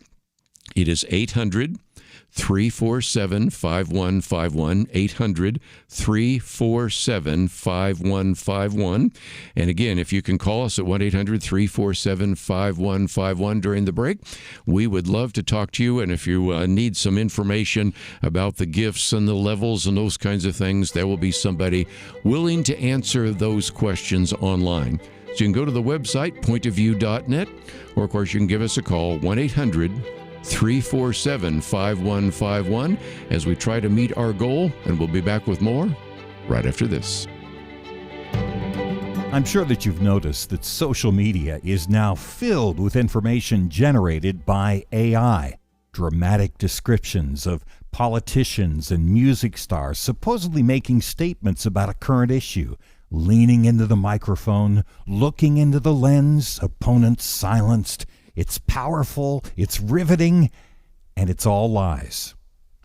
It is 800-347-5151, 800-347-5151. And again, if you can call us at 1-800-347-5151 during the break, we would love to talk to you. And if you need some information about the gifts and the levels and those kinds of things, there will be somebody willing to answer those questions online. So you can go to the website, pointofview.net, or of course you can give us a call, 1-800-347-5151, as we try to meet our goal, and we'll be back with more right after this. I'm sure that you've noticed that social media is now filled with information generated by AI. Dramatic descriptions of politicians and music stars supposedly making statements about a current issue, leaning into the microphone, looking into the lens, opponents silenced. It's powerful, it's riveting, and it's all lies.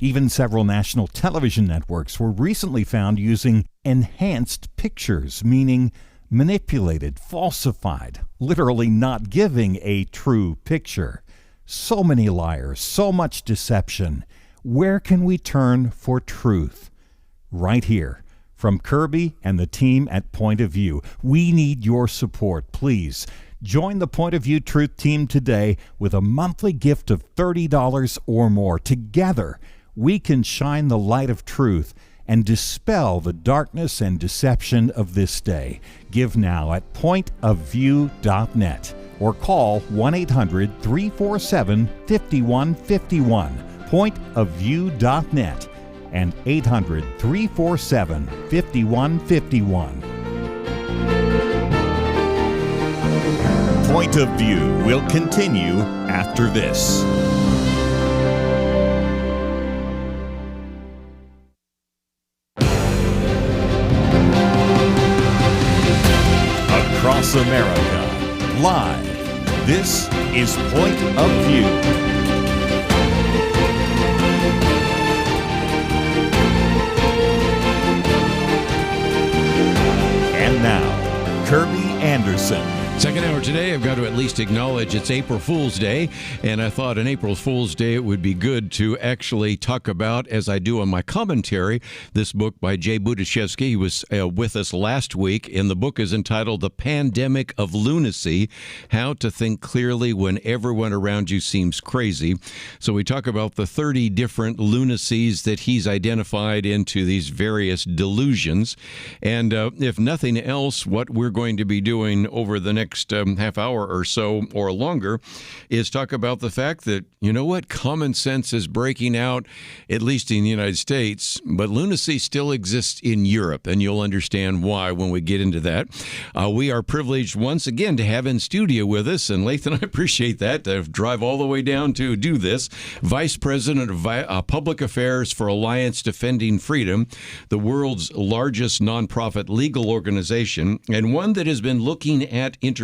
Even several national television networks were recently found using enhanced pictures, meaning manipulated, falsified, literally not giving a true picture. So many liars, so much deception. Where can we turn for truth? Right here. From Kerby and the team at Point of View, we need your support. Please join the Point of View Truth Team today with a monthly gift of $30 or more. Together, we can shine the light of truth and dispel the darkness and deception of this day. Give now at pointofview.net or call 1-800-347-5151, pointofview.net and 800-347-5151. Point of View will continue after this. Across America, live, this is Point of View. And now, Kerby Anderson. Second hour today, I've got to at least acknowledge it's April Fool's Day, and I thought on April Fool's Day it would be good to actually talk about, as I do on my commentary, this book by Jay Budiashevsky. He was with us last week, and the book is entitled The Pandemic of Lunacy, How to Think Clearly When Everyone Around You Seems Crazy. So we talk about the 30 different lunacies that he's identified into these various delusions, and if nothing else, what we're going to be doing over the next half hour or so or longer is talk about the fact that, you know what, common sense is breaking out, at least in the United States, but lunacy still exists in Europe, and you'll understand why when we get into that. We are privileged once again to have in studio with us, and Lathan, I appreciate that, to drive all the way down to do this, Vice President of Public Affairs for Alliance Defending Freedom, the world's largest nonprofit legal organization, and one that has been looking at international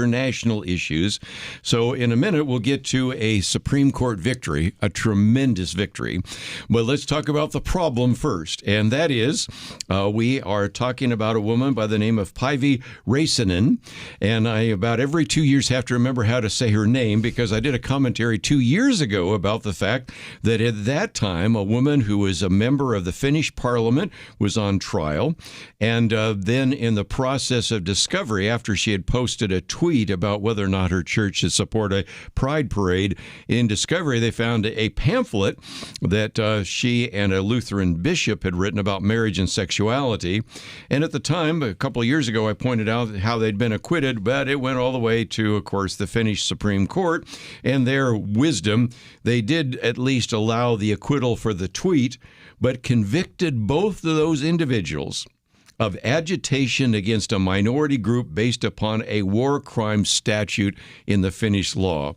issues. So in a minute, we'll get to a Supreme Court victory, a tremendous victory. But let's talk about the problem first. And that is, we are talking about a woman by the name of Päivi Räsänen. And I about every 2 years have to remember how to say her name, because I did a commentary 2 years ago about the fact that at that time, a woman who was a member of the Finnish parliament was on trial. And then in the process of discovery, after she had posted a tweet about whether or not her church should support a pride parade, in discovery they found a pamphlet that she and a Lutheran bishop had written about marriage and sexuality. And at the time, a couple of years ago, I pointed out how they'd been acquitted, but it went all the way to, of course, the Finnish Supreme Court. And their wisdom, they did at least allow the acquittal for the tweet, but convicted both of those individuals of agitation against a minority group based upon a war crime statute in the Finnish law.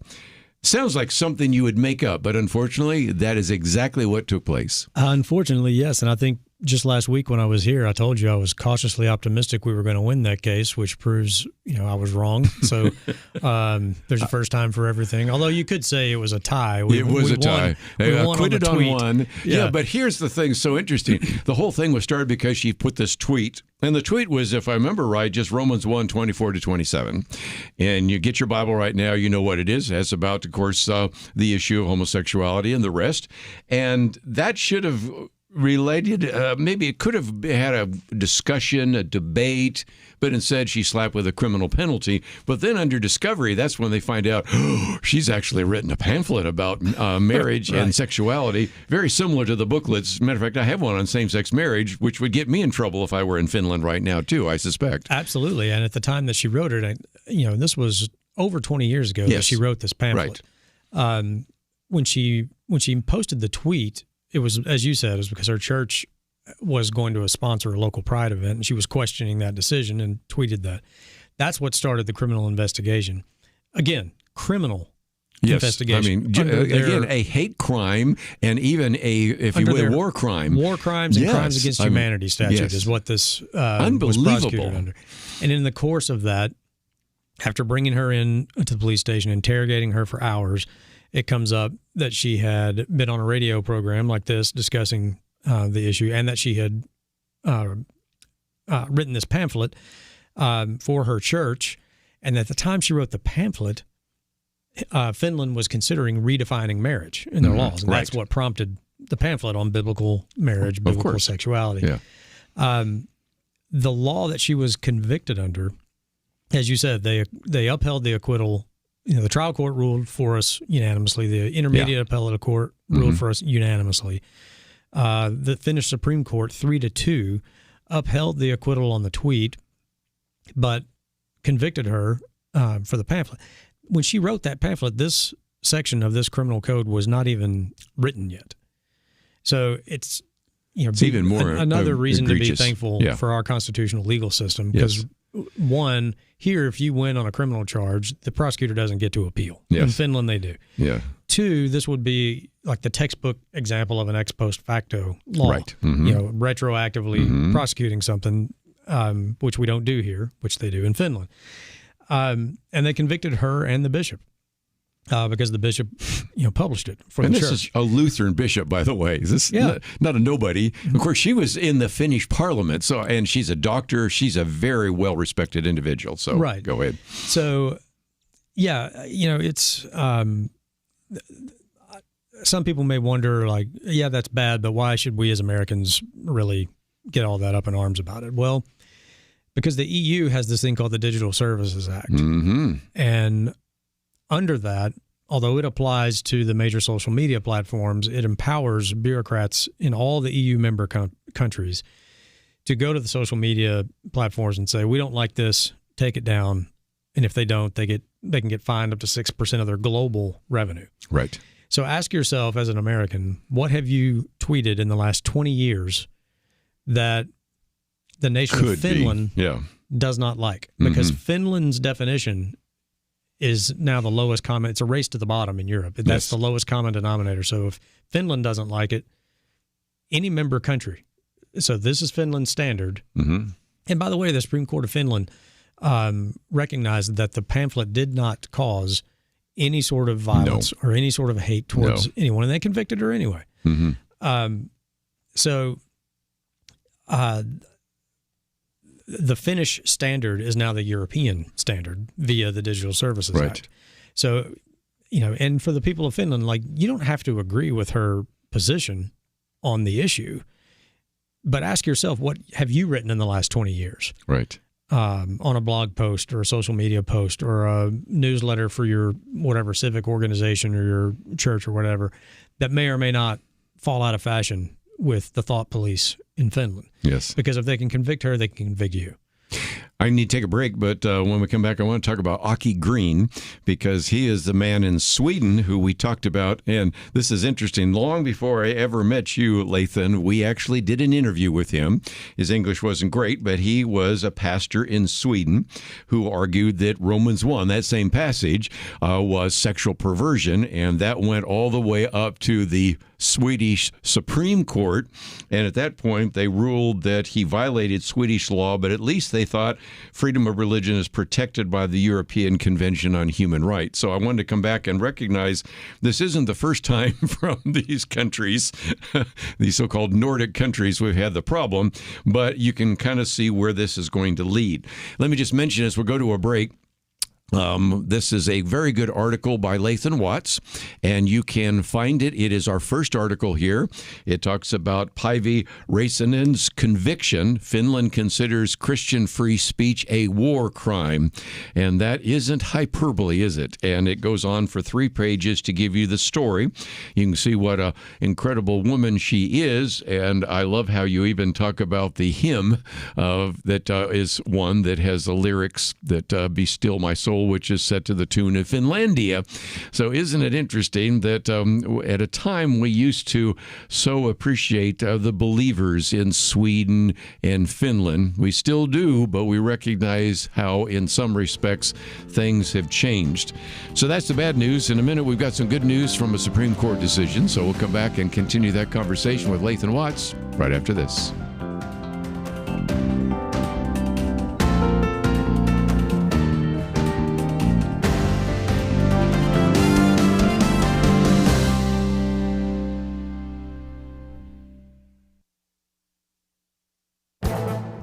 Sounds like something you would make up, but unfortunately, that is exactly what took place. Unfortunately, yes. And I think just last week when I was here, I told you I was cautiously optimistic we were going to win that case, which proves, I was wrong. So there's a first time for everything. Although you could say it was a tie. It was a tie. They acquitted on one. Yeah, but here's the thing. So interesting. The whole thing was started because she put this tweet. And the tweet was, if I remember right, just Romans 1:24-27. And you get your Bible right now, you know what it is. It's about, of course, the issue of homosexuality and the rest. And that should have related, maybe it could have had a discussion, a debate, but instead she slapped with a criminal penalty. But then under discovery, that's when they find out, she's actually written a pamphlet about marriage right. and sexuality, very similar to the booklets. As a matter of fact, I have one on same-sex marriage, which would get me in trouble if I were in Finland right now, too, I suspect. Absolutely. And at the time that she wrote it, this was over 20 years ago Yes. that she wrote this pamphlet. Right. When she posted the tweet, it was, as you said, it was because her church was going to sponsor a local pride event, and she was questioning that decision and tweeted that. That's what started the criminal investigation. Again, criminal investigation. I mean, again, a hate crime and even if you will, war crime. War crimes and crimes against humanity statute is what this was prosecuted under. And in the course of that, after bringing her in to the police station, interrogating her for hours, it comes up that she had been on a radio program like this discussing the issue, and that she had written this pamphlet for her church. And at the time she wrote the pamphlet, Finland was considering redefining marriage in their laws. And that's what prompted the pamphlet on biblical marriage, biblical sexuality. Yeah. The law that she was convicted under, as you said, they upheld the acquittal. The trial court ruled for us unanimously. The intermediate appellate court ruled for us unanimously. The Finnish Supreme Court, 3-2, upheld the acquittal on the tweet, but convicted her for the pamphlet. When she wrote that pamphlet, this section of this criminal code was not even written yet. So it's even more another reason egregious. To be thankful for our constitutional legal system, because one, here, if you win on a criminal charge, the prosecutor doesn't get to appeal. In Finland, they do. Yeah. Two, this would be like the textbook example of an ex post facto law. Right. Retroactively prosecuting something, which we don't do here, which they do in Finland. And they convicted her and the bishop because the bishop, published it for the church. This is a Lutheran bishop, by the way. This not a nobody. Of course, she was in the Finnish parliament, and she's a doctor. She's a very well-respected individual. So go ahead. So, it's some people may wonder, that's bad, but why should we as Americans really get all that up in arms about it? Well, because the EU has this thing called the Digital Services Act. And under that, although it applies to the major social media platforms, it empowers bureaucrats in all the EU member countries to go to the social media platforms and say, we don't like this, take it down. And if they don't, they can get fined up to 6% of their global revenue. Right. So ask yourself as an American, what have you tweeted in the last 20 years that the nation of Finland does not like? Because Finland's definition is now the lowest common. It's a race to the bottom in Europe. That's the lowest common denominator. So if Finland doesn't like it, any member country. So this is Finland's standard. And by the way, the Supreme Court of Finland recognized that the pamphlet did not cause any sort of violence or any sort of hate towards anyone, and they convicted her anyway. The Finnish standard is now the European standard via the Digital Services Act. So, and for the people of Finland, you don't have to agree with her position on the issue, but ask yourself, what have you written in the last 20 years? Right. On a blog post or a social media post or a newsletter for your whatever civic organization or your church or whatever that may or may not fall out of fashion with the thought police in Finland. Yes. Because if they can convict her, they can convict you. I need to take a break, but when we come back, I want to talk about Aki Green, because he is the man in Sweden who we talked about. And this is interesting. Long before I ever met you, Lathan, we actually did an interview with him. His English wasn't great, but he was a pastor in Sweden who argued that Romans 1, that same passage, was sexual perversion. And that went all the way up to the Swedish Supreme Court. And at that point, they ruled that he violated Swedish law, but at least they thought freedom of religion is protected by the European Convention on Human Rights. So I wanted to come back and recognize this isn't the first time from these countries, these so-called Nordic countries, we've had the problem, but you can kind of see where this is going to lead. Let me just mention as we go to a break, this is a very good article by Lathan Watts, and you can find it. It is our first article here. It talks about Päivi Räisänen's conviction. Finland considers Christian free speech a war crime. And that isn't hyperbole, is it? And it goes on for 3 pages to give you the story. You can see what an incredible woman she is. And I love how you even talk about the hymn that is one that has the lyrics that Be Still My Soul, which is set to the tune of Finlandia. So isn't it interesting that at a time we used to so appreciate the believers in Sweden and Finland. We still do, but we recognize how in some respects things have changed. So that's the bad news. In a minute, we've got some good news from a Supreme Court decision. So we'll come back and continue that conversation with Lathan Watts right after this.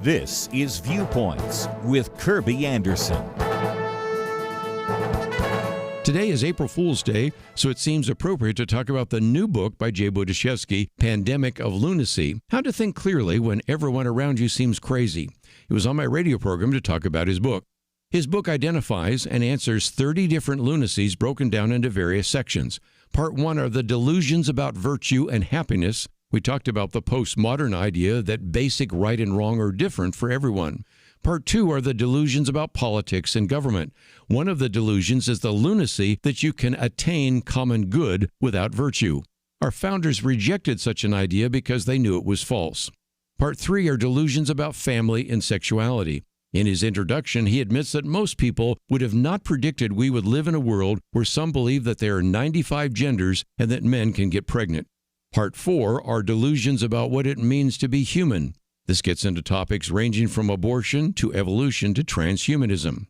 This is Viewpoints with Kerby Anderson. Today is April Fool's Day, so it seems appropriate to talk about the new book by Jay Budiszewski, Pandemic of Lunacy, How to Think Clearly When Everyone Around You Seems Crazy. He was on my radio program to talk about his book. His book identifies and answers 30 different lunacies broken down into various sections. Part 1 are the delusions about virtue and happiness. We talked about the postmodern idea that basic right and wrong are different for everyone. Part 2 are the delusions about politics and government. One of the delusions is the lunacy that you can attain common good without virtue. Our founders rejected such an idea because they knew it was false. Part 3 are delusions about family and sexuality. In his introduction, he admits that most people would have not predicted we would live in a world where some believe that there are 95 genders and that men can get pregnant. Part 4 are delusions about what it means to be human. This gets into topics ranging from abortion to evolution to transhumanism.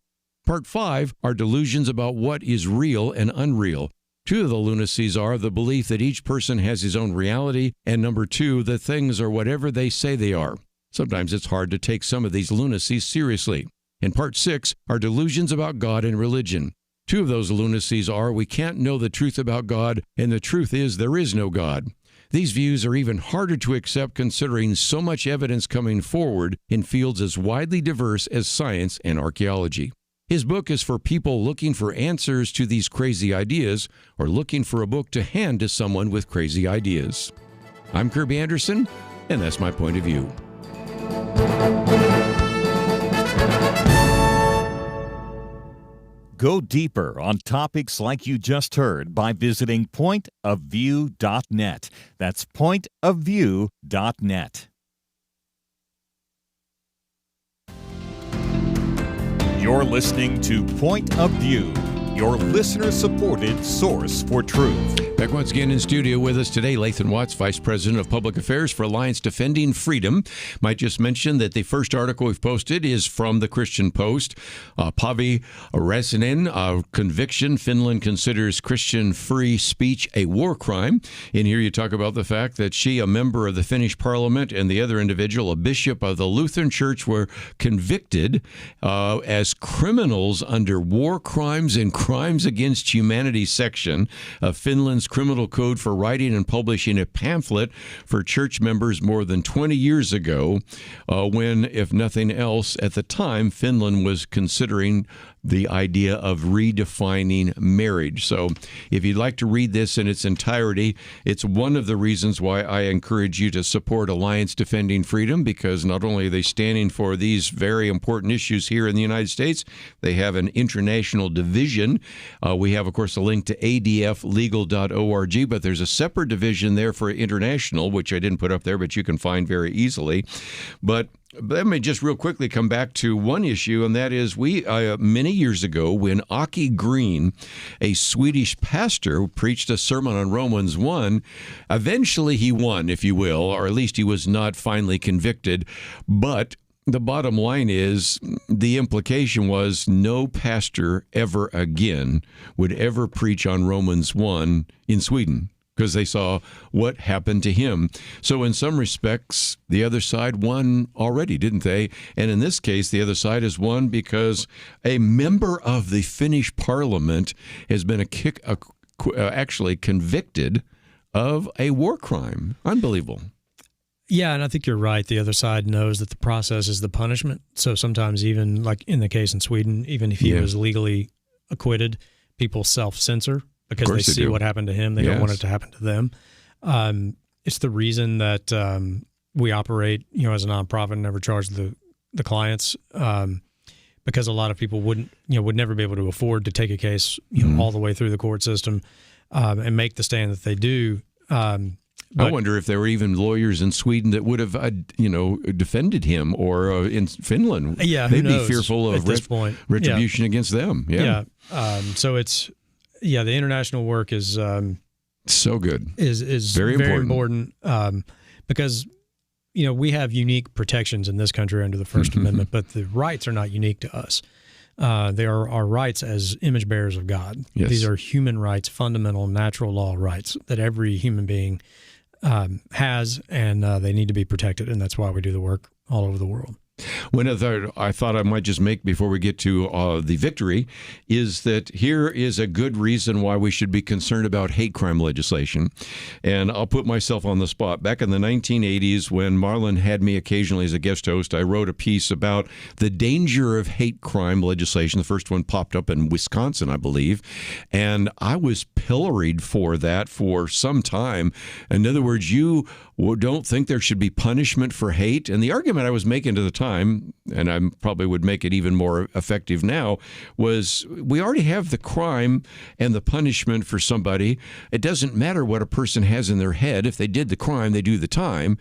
Part 5 are delusions about what is real and unreal. 2 of the lunacies are the belief that each person has his own reality, and number 2, that things are whatever they say they are. Sometimes it's hard to take some of these lunacies seriously. And Part 6 are delusions about God and religion. 2 of those lunacies are we can't know the truth about God, and the truth is there is no God. These views are even harder to accept considering so much evidence coming forward in fields as widely diverse as science and archaeology. His book is for people looking for answers to these crazy ideas or looking for a book to hand to someone with crazy ideas. I'm Kerby Anderson, and that's my point of view. Go deeper on topics like you just heard by visiting pointofview.net. That's pointofview.net. You're listening to Point of View, your listener-supported source for truth. Back once again in studio with us today, Lathan Watts, Vice President of Public Affairs for Alliance Defending Freedom. Might just mention that the first article we've posted is from the Christian Post. Päivi Räsänen, conviction. Finland considers Christian free speech a war crime. In here you talk about the fact that she, a member of the Finnish parliament, and the other individual, a bishop of the Lutheran Church, were convicted as criminals under war crimes and crimes against humanity section of Finland's criminal code for writing and publishing a pamphlet for church members more than 20 years ago when, if nothing else, at the time, Finland was considering the idea of redefining marriage. So if you'd like to read this in its entirety, it's one of the reasons why I encourage you to support Alliance Defending Freedom, because not only are they standing for these very important issues here in the United States, they have an international division. We have, of course, a link to adflegal.org, but there's a separate division there for international, which I didn't put up there, but you can find very easily. But let me just real quickly come back to one issue, and that is we, many years ago, when Aki Green, a Swedish pastor, preached a sermon on Romans 1, eventually he won, if you will, or at least he was not finally convicted. But the bottom line is the implication was no pastor ever again would ever preach on Romans 1 in Sweden, because they saw what happened to him. So in some respects, the other side won already, didn't they? And in this case, the other side has won because a member of the Finnish parliament has been actually convicted of a war crime. Unbelievable. Yeah, and I think you're right. The other side knows that the process is the punishment. So sometimes even, like in the case in Sweden, even if he was legally acquitted, people self-censor because they see what happened to him. They don't want it to happen to them. It's the reason that we operate, as a nonprofit and never charge the clients, because a lot of people would never be able to afford to take a case, all the way through the court system and make the stand that they do. I wonder if there were even lawyers in Sweden that would have, defended him, or in Finland. Yeah, they'd be fearful of retribution against them. Yeah. So it's the international work is so good. Is very important because we have unique protections in this country under the First Amendment, but the rights are not unique to us. They are our rights as image bearers of God. Yes. These are human rights, fundamental natural law rights that every human being has, and they need to be protected, and that's why we do the work all over the world. One other I thought I might just make before we get to the victory is that here is a good reason why we should be concerned about hate crime legislation. And I'll put myself on the spot. Back in the 1980s, when Marlon had me occasionally as a guest host, I wrote a piece about the danger of hate crime legislation. The first one popped up in Wisconsin, I believe. And I was pilloried for that for some time. In other words, you don't think there should be punishment for hate. And the argument I was making at the time, and I probably would make it even more effective now, was we already have the crime and the punishment for somebody. It doesn't matter what a person has in their head. If they did the crime, they do the time.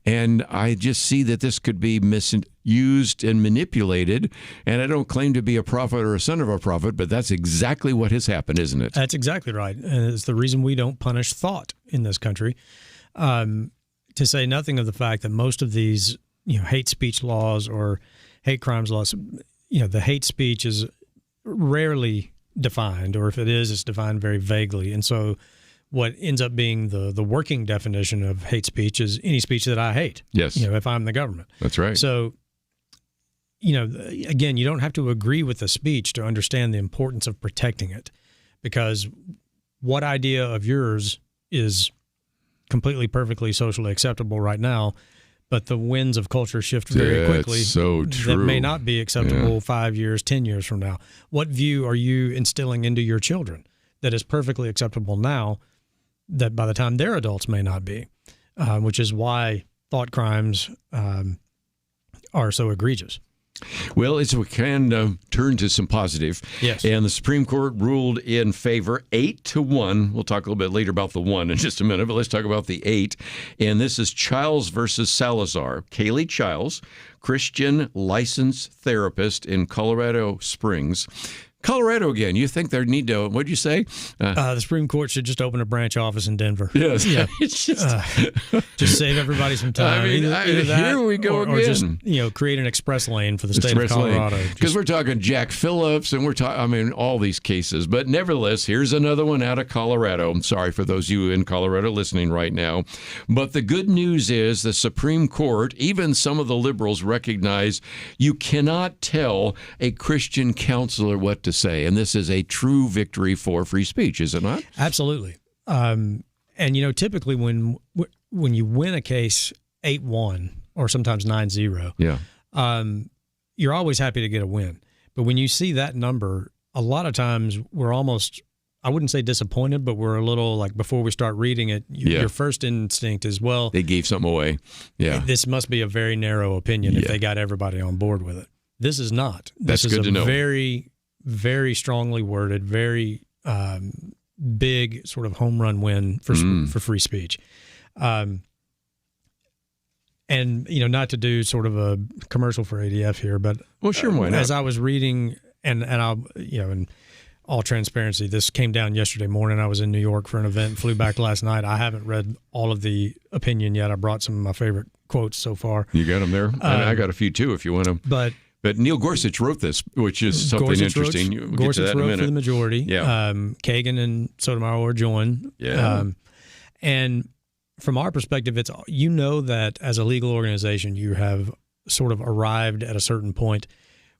And I just see that this could be misused and manipulated. And I don't claim to be a prophet or a son of a prophet, but that's exactly what has happened, isn't it? That's exactly right. And it's the reason we don't punish thought in this country. To say nothing of the fact that most of these, hate speech laws or hate crimes laws, the hate speech is rarely defined, or if it is, it's defined very vaguely. And so what ends up being the working definition of hate speech is any speech that I hate. Yes. If I'm the government. That's right. So, again, you don't have to agree with the speech to understand the importance of protecting it, because what idea of yours is completely, perfectly socially acceptable right now, but the winds of culture shift very quickly. So true. That may not be acceptable 5 years, 10 years from now. What view are you instilling into your children that is perfectly acceptable now that by the time they're adults may not be, which is why thought crimes are so egregious. Well, we can turn to some positive. Yes. And the Supreme Court ruled in favor 8-1. We'll talk a little bit later about the 1 in just a minute, but let's talk about the 8. And this is Childs versus Salazar. Kaylee Childs, Christian licensed therapist in Colorado Springs. Colorado again. You think they need to, what'd you say? The Supreme Court should just open a branch office in Denver. Yes. Yeah. It's just save everybody some time. Either that, here we go again. Or just, create an express lane for the state of Colorado. Because we're talking Jack Phillips and we're talking, all these cases. But nevertheless, here's another one out of Colorado. I'm sorry for those of you in Colorado listening right now. But the good news is the Supreme Court, even some of the liberals, recognize you cannot tell a Christian counselor what to say. And this is a true victory for free speech, is it not? Absolutely. And, typically when you win a case 8-1 or sometimes 9-0, you're always happy to get a win. But when you see that number, a lot of times we're almost, I wouldn't say disappointed, but we're a little like, before we start reading it, your first instinct is, well, they gave something away. Yeah. This must be a very narrow opinion if they got everybody on board with it. This is not. That's good to know. Very, very strongly worded, very big sort of home run win for free speech. And, not to do sort of a commercial for ADF here, but well, sure, why not? As I was reading, and I'll, in all transparency, this came down yesterday morning. I was in New York for an event, flew back last night. I haven't read all of the opinion yet. I brought some of my favorite quotes so far. You got them there? I got a few too if you want them. But Neil Gorsuch wrote this, which is something interesting. We'll Gorsuch get to that in a minute. wrote for the majority. Yeah. Kagan and Sotomayor joined. Yeah. And from our perspective, it's that as a legal organization, you have sort of arrived at a certain point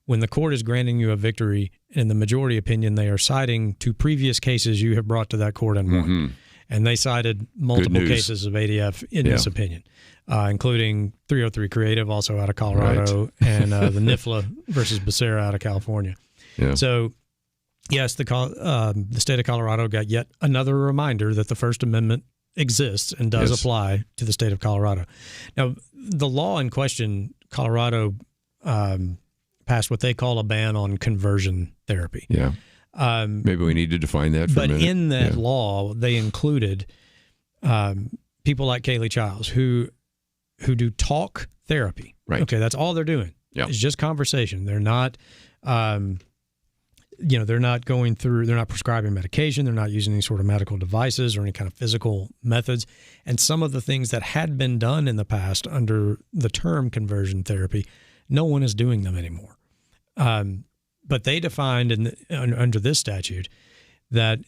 when the court is granting you a victory. In the majority opinion, they are citing to previous cases you have brought to that court and won. And they cited multiple cases of ADF in this opinion. Including 303 Creative, also out of Colorado, and the NIFLA versus Becerra out of California. Yeah. So, yes, the state of Colorado got yet another reminder that the First Amendment exists and does apply to the state of Colorado. Now, the law in question, Colorado passed what they call a ban on conversion therapy. Yeah. Maybe we need to define that for a minute. But in that law, they included people like Kaylee Childs who do talk therapy. Right. Okay, that's all they're doing. Yeah. It's just conversation. They're not, they're not prescribing medication. They're not using any sort of medical devices or any kind of physical methods. And some of the things that had been done in the past under the term conversion therapy, no one is doing them anymore. But they defined under this statute that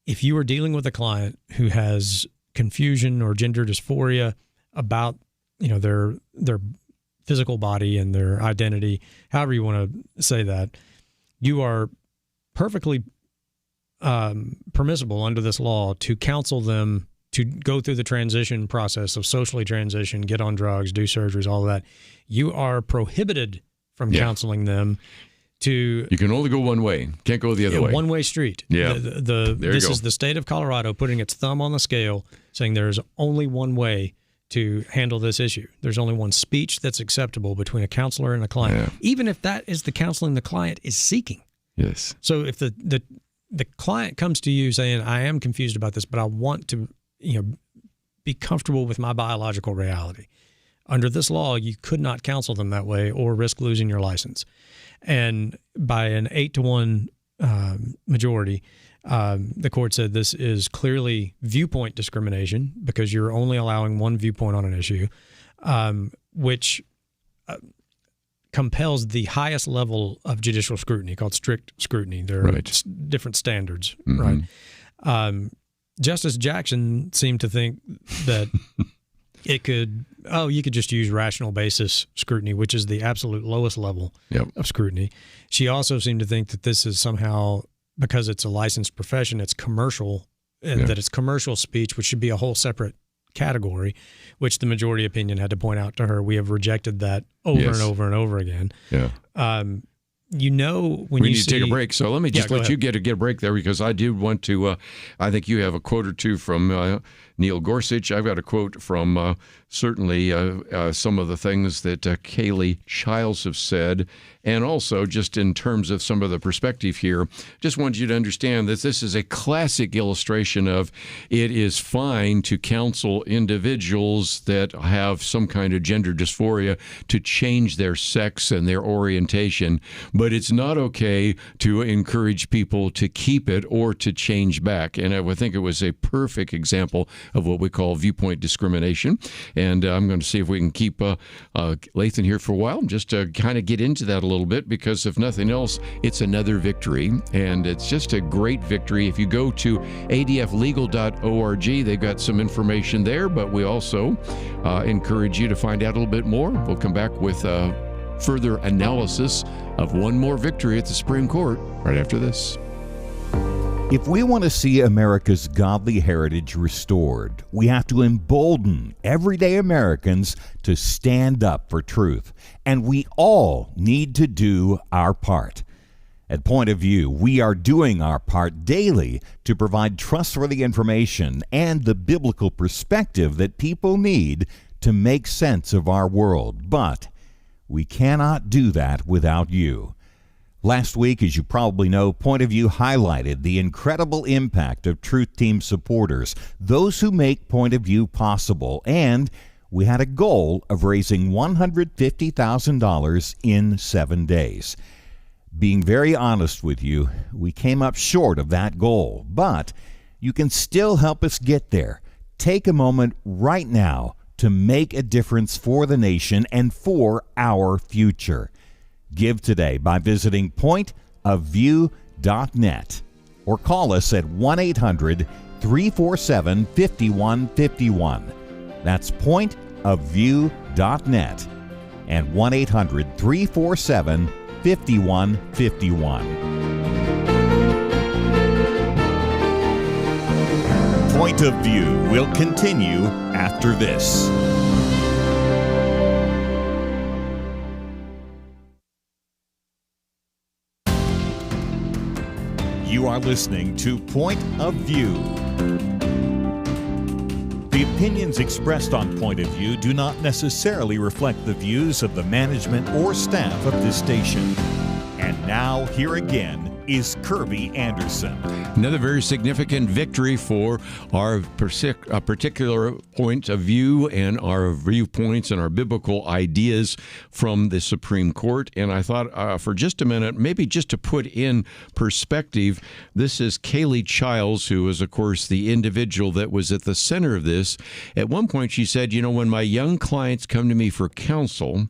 if you are dealing with a client who has confusion or gender dysphoria about their physical body and their identity, however you want to say that, you are perfectly permissible under this law to counsel them to go through the transition process of socially transition, get on drugs, do surgeries, all of that. You are prohibited from counseling them to... You can only go one way. Can't go the other way. One-way street. Yeah. This is the state of Colorado putting its thumb on the scale, saying there's only one way to handle this issue. There's only one speech that's acceptable between a counselor and a client, even if that is the counseling the client is seeking. Yes. So if the client comes to you saying, I am confused about this, but I want to be comfortable with my biological reality. Under this law, you could not counsel them that way or risk losing your license. And by an 8-1 majority, the court said this is clearly viewpoint discrimination because you're only allowing one viewpoint on an issue, which compels the highest level of judicial scrutiny called strict scrutiny. There are different standards, right? Justice Jackson seemed to think that you could just use rational basis scrutiny, which is the absolute lowest level of scrutiny. She also seemed to think that this is somehow, because it's a licensed profession, it's commercial, and that it's commercial speech, which should be a whole separate category, which the majority opinion had to point out to her. We have rejected that over and over and over again. Yeah. We need to take a break, so let me just let you get a break there, because I do want to, I think you have a quote or two from Neil Gorsuch. I've got a quote from certainly some of the things that Kaylee Childs have said, and also just in terms of some of the perspective here, just want you to understand that this is a classic illustration of it is fine to counsel individuals that have some kind of gender dysphoria to change their sex and their orientation, but it's not okay to encourage people to keep it or to change back. And I would think it was a perfect example of what we call viewpoint discrimination. And I'm going to see if we can keep Lathan here for a while, just to kind of get into that a little bit, because if nothing else, it's another victory. And it's just a great victory. If you go to adflegal.org, they've got some information there, but we also encourage you to find out a little bit more. We'll come back with further analysis of one more victory at the Supreme Court right after this. If we want to see America's godly heritage restored, we have to embolden everyday Americans to stand up for truth. And we all need to do our part. At Point of View, we are doing our part daily to provide trustworthy information and the biblical perspective that people need to make sense of our world. But we cannot do that without you. Last week, as you probably know, Point of View highlighted the incredible impact of Truth Team supporters, those who make Point of View possible, and we had a goal of raising $150,000 in 7 days. Being very honest with you, we came up short of that goal, but you can still help us get there. Take a moment right now to make a difference for the nation and for our future. Give today by visiting pointofview.net or call us at 1-800-347-5151. That's pointofview.net and 1-800-347-5151. Point of View will continue after this. You are listening to Point of View. The opinions expressed on Point of View do not necessarily reflect the views of the management or staff of this station. And now, here again, is Kerby Anderson. Another very significant victory for our particular point of view and our viewpoints and our biblical ideas from the Supreme Court. And I thought for just a minute, maybe just to put in perspective, this is Kaylee Childs, who is, of course, the individual that was at the center of this. At one point, she said, when my young clients come to me for counsel,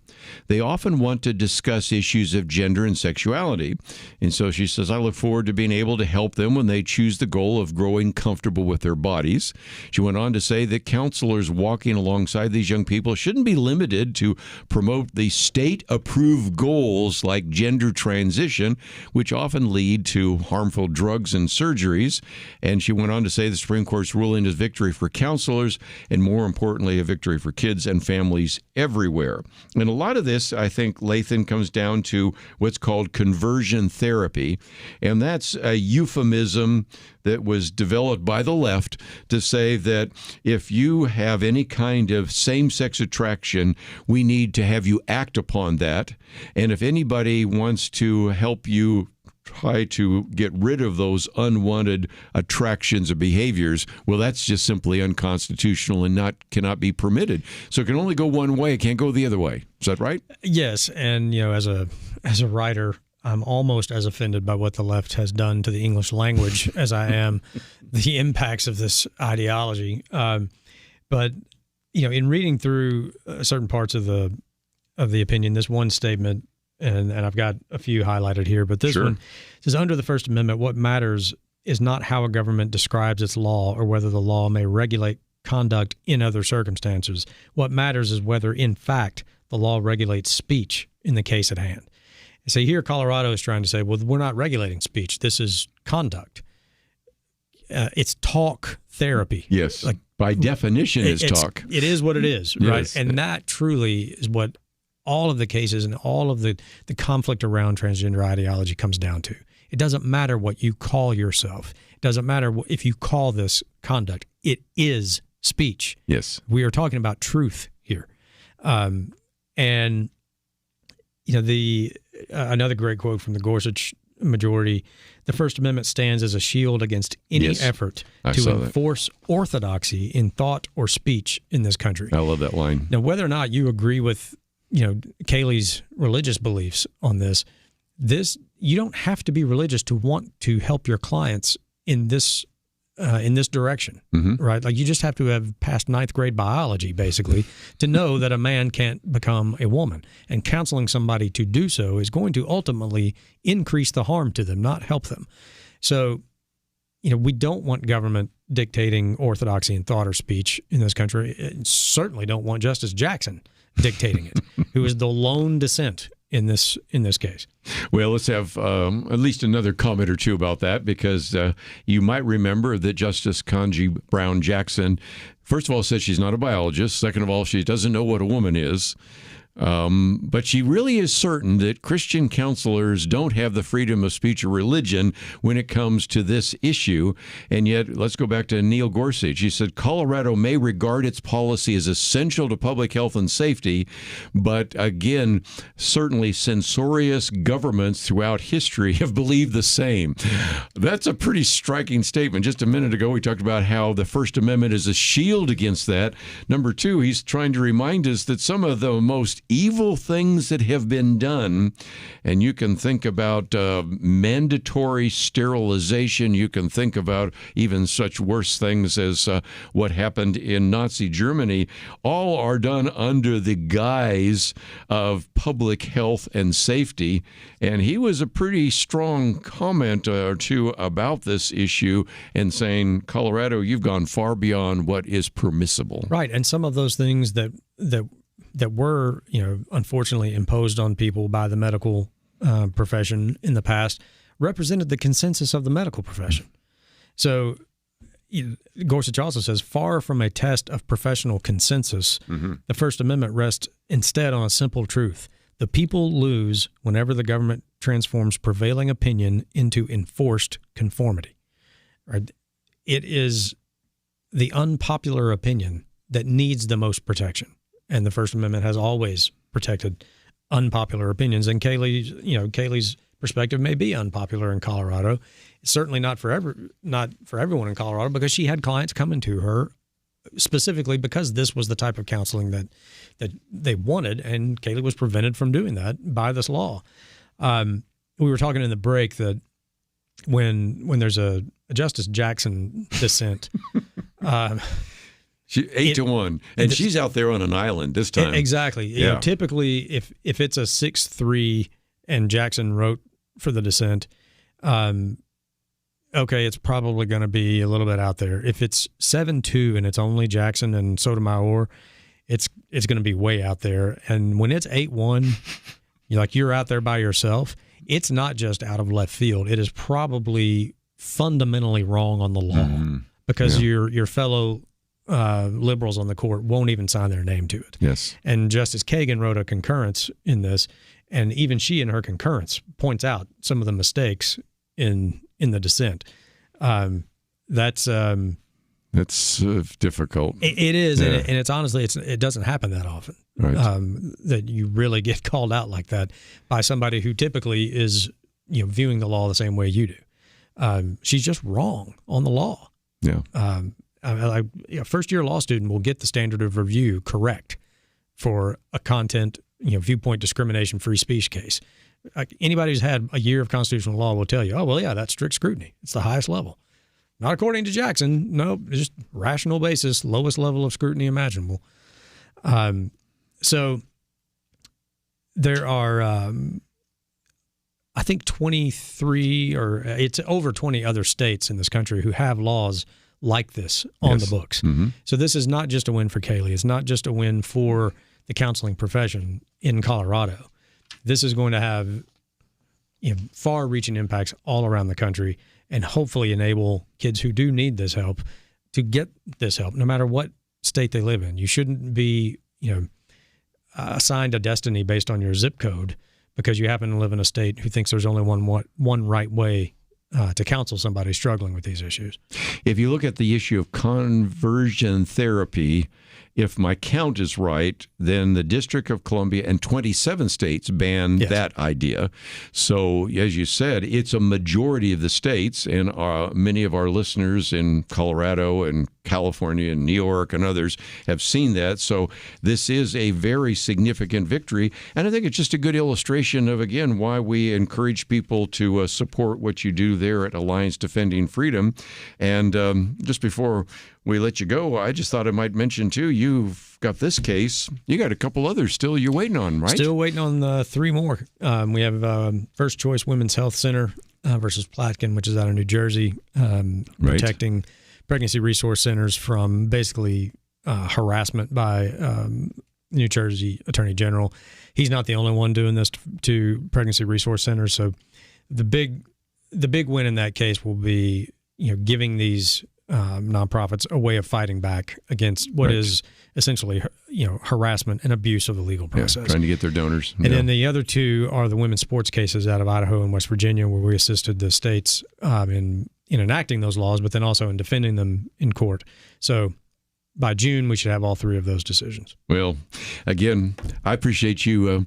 they often want to discuss issues of gender and sexuality. And so she says, says, I look forward to being able to help them when they choose the goal of growing comfortable with their bodies. She went on to say that counselors walking alongside these young people shouldn't be limited to promote the state-approved goals like gender transition, which often lead to harmful drugs and surgeries. And she went on to say the Supreme Court's ruling is victory for counselors and, more importantly, a victory for kids and families everywhere. And a lot of this, I think, Lathan, comes down to what's called conversion therapy, and that's a euphemism that was developed by the left to say that if you have any kind of same-sex attraction, we need to have you act upon that. And if anybody wants to help you try to get rid of those unwanted attractions or behaviors, well, that's just simply unconstitutional and cannot be permitted. So it can only go one way. It can't go the other way. Is that right? Yes. And, as a writer, I'm almost as offended by what the left has done to the English language as I am the impacts of this ideology. But in reading through certain parts of the opinion, this one statement, and I've got a few highlighted here, but this one says, under the First Amendment, what matters is not how a government describes its law or whether the law may regulate conduct in other circumstances. What matters is whether, in fact, the law regulates speech in the case at hand. So here Colorado is trying to say, well, we're not regulating speech. This is conduct. It's talk therapy. Yes. By definition, it's talk. It is what it is, right? Yes. And that truly is what all of the cases and all of the conflict around transgender ideology comes down to. It doesn't matter what you call yourself. It doesn't matter if you call this conduct. It is speech. Yes. We are talking about truth here. And another great quote from the Gorsuch majority, the First Amendment stands as a shield against any effort to enforce orthodoxy in thought or speech in this country. I love that line. Now, whether or not you agree with, Kaylee's religious beliefs on this, you don't have to be religious to want to help your clients in this direction, right? Like, you just have to have passed 9th grade biology, basically, to know that a man can't become a woman. And counseling somebody to do so is going to ultimately increase the harm to them, not help them. So, we don't want government dictating orthodoxy in thought or speech in this country. And certainly don't want Justice Jackson dictating it, who is the lone dissent in this case. Well, let's have at least another comment or two about that, because you might remember that Justice Ketanji Brown Jackson, first of all, said she's not a biologist. Second of all, she doesn't know what a woman is. But she really is certain that Christian counselors don't have the freedom of speech or religion when it comes to this issue. And yet, let's go back to Neil Gorsuch. He said, Colorado may regard its policy as essential to public health and safety, but again, certainly censorious governments throughout history have believed the same. That's a pretty striking statement. Just a minute ago, we talked about how the First Amendment is a shield against that. Number two, he's trying to remind us that some of the most evil things that have been done, and you can think about mandatory sterilization, you can think about even such worse things as what happened in Nazi Germany, all are done under the guise of public health and safety. And he was a pretty strong comment or two about this issue and saying, Colorado, you've gone far beyond what is permissible. Right, and some of those things that were, unfortunately imposed on people by the medical profession in the past represented the consensus of the medical profession. So Gorsuch also says, far from a test of professional consensus, the First Amendment rests instead on a simple truth. The people lose whenever the government transforms prevailing opinion into enforced conformity. Right? It is the unpopular opinion that needs the most protection. And the First Amendment has always protected unpopular opinions. And Kaylee's perspective may be unpopular in Colorado. It's certainly not for everyone in Colorado, because she had clients coming to her specifically because this was the type of counseling that they wanted, and Kaylee was prevented from doing that by this law. We were talking in the break that when there's a Justice Jackson dissent. 8-1, and she's out there on an island this time. Exactly. Yeah. Typically, if it's a 6-3 and Jackson wrote for the dissent, okay, it's probably going to be a little bit out there. If it's 7-2 and it's only Jackson and Sotomayor, it's going to be way out there. And when it's 8-1, you're out there by yourself. It's not just out of left field. It is probably fundamentally wrong on the law because your fellow liberals on the court won't even sign their name to it. Yes. And Justice Kagan wrote a concurrence in this, and even she in her concurrence points out some of the mistakes in the dissent. That's difficult. It is, and it's honestly, it doesn't happen that often. Right. That you really get called out like that by somebody who typically is viewing the law the same way you do. She's just wrong on the law. Yeah. A first-year law student will get the standard of review correct for a content, viewpoint discrimination, free speech case. Anybody who's had a year of constitutional law will tell you, oh, well, yeah, that's strict scrutiny. It's the highest level. Not according to Jackson. No, just rational basis, lowest level of scrutiny imaginable. So there are, I think, 23 or it's over 20 other states in this country who have laws like this on the books. Mm-hmm. So this is not just a win for Kaylee. It's not just a win for the counseling profession in Colorado. This is going to have far-reaching impacts all around the country and hopefully enable kids who do need this help to get this help, no matter what state they live in. You shouldn't be assigned a destiny based on your zip code because you happen to live in a state who thinks there's only one right way to counsel somebody struggling with these issues. If you look at the issue of conversion therapy, if my count is right, then the District of Columbia and 27 states banned that idea. So, as you said, it's a majority of the states, and many of our listeners in Colorado and California and New York and others have seen that. So this is a very significant victory. And I think it's just a good illustration of, again, why we encourage people to support what you do there at Alliance Defending Freedom. And just before we let you go, I just thought I might mention, too, you've got this case. You got a couple others still you're waiting on, right? Still waiting on 3 more. We have First Choice Women's Health Center versus Platkin, which is out of New Jersey, protecting pregnancy resource centers from basically harassment by New Jersey Attorney General. He's not the only one doing this to pregnancy resource centers. So the big win in that case will be giving these nonprofits a way of fighting back against what is essentially harassment and abuse of the legal process. Trying to get their donors. And then the other 2 are the women's sports cases out of Idaho and West Virginia, where we assisted the states in enacting those laws, but then also in defending them in court. So by June, we should have all 3 of those decisions. Well, again, I appreciate you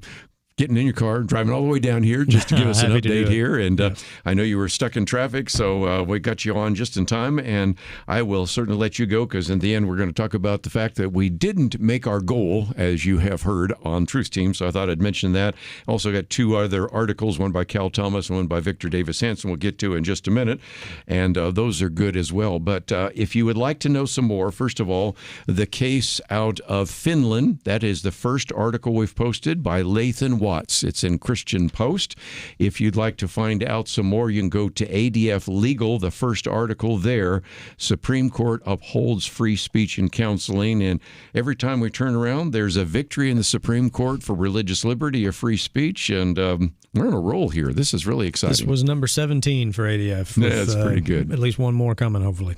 getting in your car, driving all the way down here just to give us an update here. And I know you were stuck in traffic, so we got you on just in time. And I will certainly let you go because in the end, we're going to talk about the fact that we didn't make our goal, as you have heard, on Truth Team. So I thought I'd mention that. Also got 2 other articles, one by Cal Thomas and one by Victor Davis Hanson we'll get to in just a minute. And those are good as well. But if you would like to know some more, first of all, the case out of Finland, that is the first article we've posted by Lathan Watts. It's in Christian Post. If you'd like to find out some more, you can go to ADF Legal, the first article there. Supreme Court upholds free speech and counseling. And every time we turn around, there's a victory in the Supreme Court for religious liberty or free speech. And we're on a roll here. This is really exciting. This was number 17 for ADF. With, that's pretty good. At least one more coming, hopefully.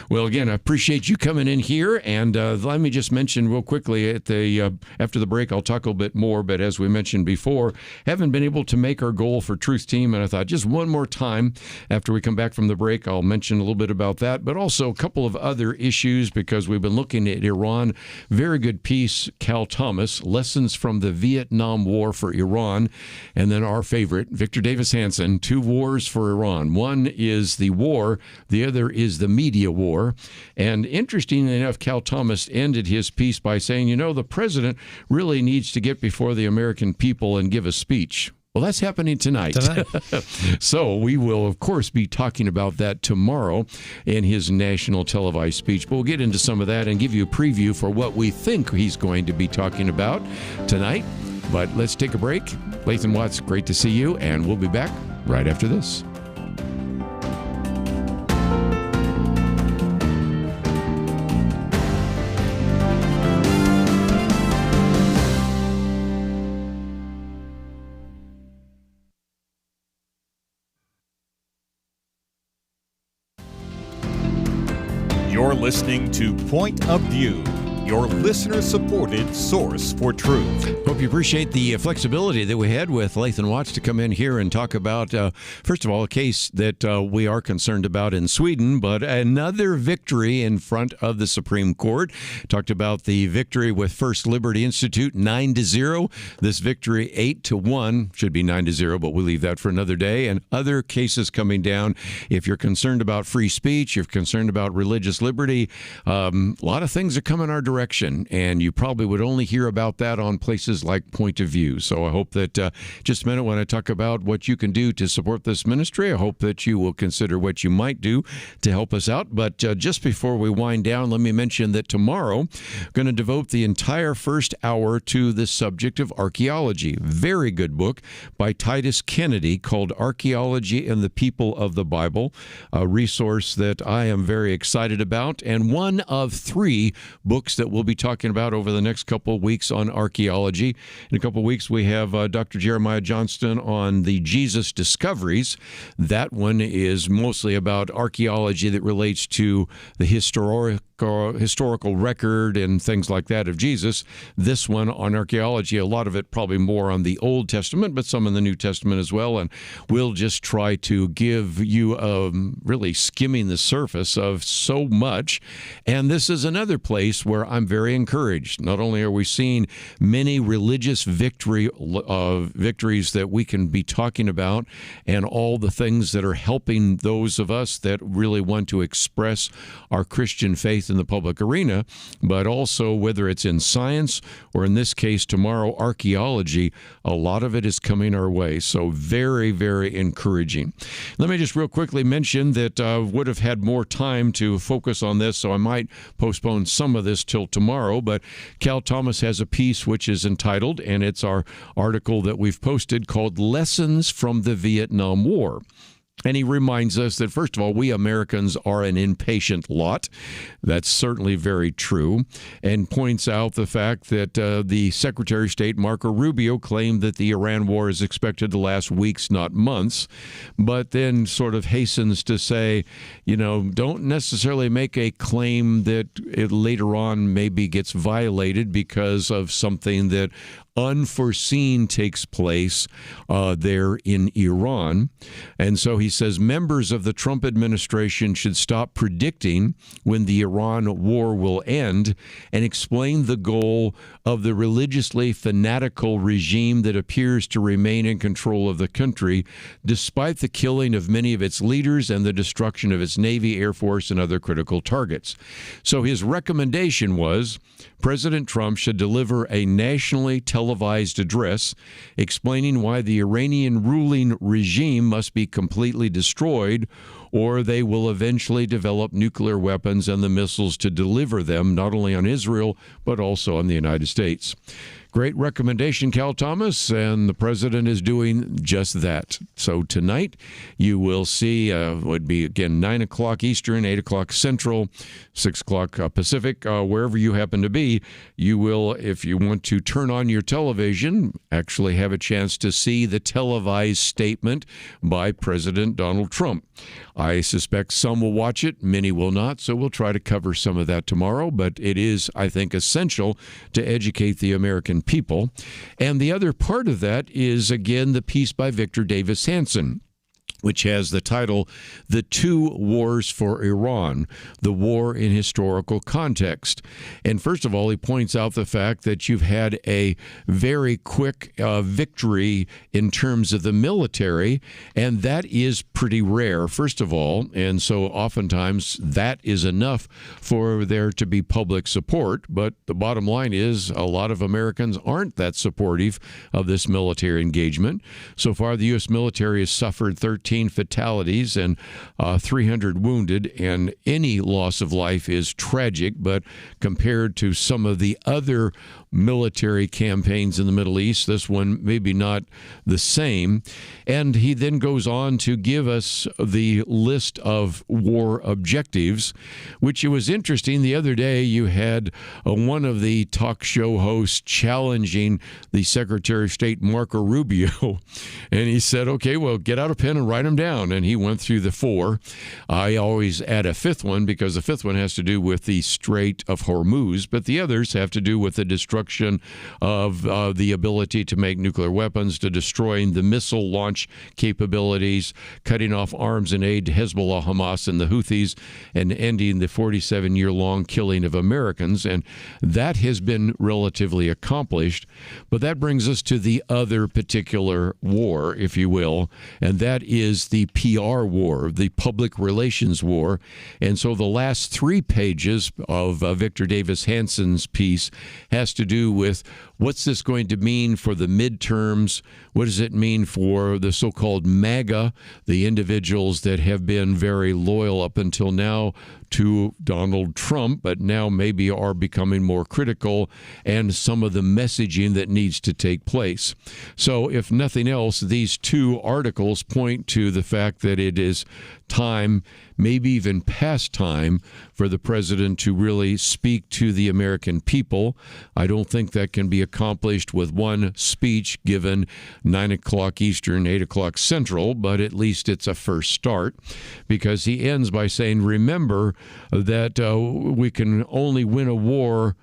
Well, again, I appreciate you coming in here. And let me just mention real quickly, after the break, I'll talk a little bit more. But as we mentioned before, haven't been able to make our goal for Truth Team. And I thought just one more time after we come back from the break, I'll mention a little bit about that, but also a couple of other issues because we've been looking at Iran. Very good piece, Cal Thomas, Lessons from the Vietnam War for Iran. And then our favorite, Victor Davis Hanson, 2 wars for Iran. One is the war, the other is the media war. And interestingly enough, Cal Thomas ended his piece by saying, the president really needs to get before the American people and give a speech. Well, that's happening tonight. So we will, of course, be talking about that tomorrow in his national televised speech. But we'll get into some of that and give you a preview for what we think he's going to be talking about tonight. But let's take a break. Lathan Watts, great to see you, and we'll be back right after this. You're listening to Point of View, your listener-supported source for truth. Hope you appreciate the flexibility that we had with Lathan Watts to come in here and talk about, first of all, a case that we are concerned about in Sweden, but another victory in front of the Supreme Court. Talked about the victory with First Liberty Institute, 9-0. This victory, 8-1. Should be 9-0, but we'll leave that for another day. And other cases coming down. If you're concerned about free speech, if you're concerned about religious liberty, a lot of things are coming our direction. And you probably would only hear about that on places like Point of View. So I hope that just a minute when I talk about what you can do to support this ministry, I hope that you will consider what you might do to help us out. But just before we wind down, let me mention that tomorrow I'm going to devote the entire first hour to the subject of archaeology. Very good book by Titus Kennedy called Archaeology and the People of the Bible, a resource that I am very excited about, and one of 3 books that we'll be talking about over the next couple of weeks on archaeology. In a couple of weeks, we have Dr. Jeremiah Johnston on the Jesus Discoveries. That one is mostly about archaeology that relates to the historical record and things like that of Jesus. This one on archaeology, a lot of it probably more on the Old Testament, but some in the New Testament as well. And we'll just try to give you really skimming the surface of so much. And this is another place where I'm very encouraged. Not only are we seeing many religious victories that we can be talking about and all the things that are helping those of us that really want to express our Christian faith in the public arena, but also whether it's in science or in this case tomorrow archaeology, a lot of it is coming our way. So very, very encouraging. Let me just real quickly mention that I would have had more time to focus on this, so I might postpone some of this till tomorrow, but Cal Thomas has a piece which is entitled, and it's our article that we've posted, called Lessons from the Vietnam War. And he reminds us that, first of all, we Americans are an impatient lot. That's certainly very true. And points out the fact that the Secretary of State, Marco Rubio, claimed that the Iran war is expected to last weeks, not months, but then sort of hastens to say, don't necessarily make a claim that it later on maybe gets violated because of something that unforeseen takes place there in Iran. And so he says members of the Trump administration should stop predicting when the Iran war will end and explain the goal of the religiously fanatical regime that appears to remain in control of the country, despite the killing of many of its leaders and the destruction of its Navy, Air Force, and other critical targets. So his recommendation was President Trump should deliver a nationally televised address explaining why the Iranian ruling regime must be completely destroyed, or they will eventually develop nuclear weapons and the missiles to deliver them not only on Israel, but also on the United States. Great recommendation, Cal Thomas, and the president is doing just that. So tonight you will see, would be again 9 o'clock Eastern, 8 o'clock Central, 6 o'clock Pacific, wherever you happen to be. You will, if you want to turn on your television, actually have a chance to see the televised statement by President Donald Trump. I suspect some will watch it, many will not, so we'll try to cover some of that tomorrow, but it is, I think, essential to educate the American people. And the other part of that is, again, the piece by Victor Davis Hanson, which has the title, The Two Wars for Iran, the War in Historical Context. And first of all, he points out the fact that you've had a very quick victory in terms of the military, and that is pretty rare, first of all. And so oftentimes that is enough for there to be public support. But the bottom line is a lot of Americans aren't that supportive of this military engagement. So far, the U.S. military has suffered 13 fatalities and 300 wounded, and any loss of life is tragic, but compared to some of the other military campaigns in the Middle East, this one maybe not the same. And he then goes on to give us the list of war objectives, which it was interesting. The other day you had one of the talk show hosts challenging the Secretary of State, Marco Rubio, and he said, okay, well, get out a pen and write write them down. And he went through the 4. I always add a 5th one because the 5th one has to do with the Strait of Hormuz, but the others have to do with the destruction of the ability to make nuclear weapons, to destroying the missile launch capabilities, cutting off arms and aid to Hezbollah, Hamas, and the Houthis, and ending the 47-year-long killing of Americans. And that has been relatively accomplished. But that brings us to the other particular war, if you will, and that is the PR war, the public relations war. And so the last 3 pages of Victor Davis Hanson's piece has to do with what's this going to mean for the midterms? What does it mean for the so-called MAGA, the individuals that have been very loyal up until now to Donald Trump, but now maybe are becoming more critical, and some of the messaging that needs to take place. So if nothing else, these 2 articles point to the fact that it is time, maybe even past time, for the president to really speak to the American people. I don't think that can be accomplished with one speech given 9 o'clock Eastern, 8 o'clock Central, but at least it's a first start, because he ends by saying, remember that we can only win a war,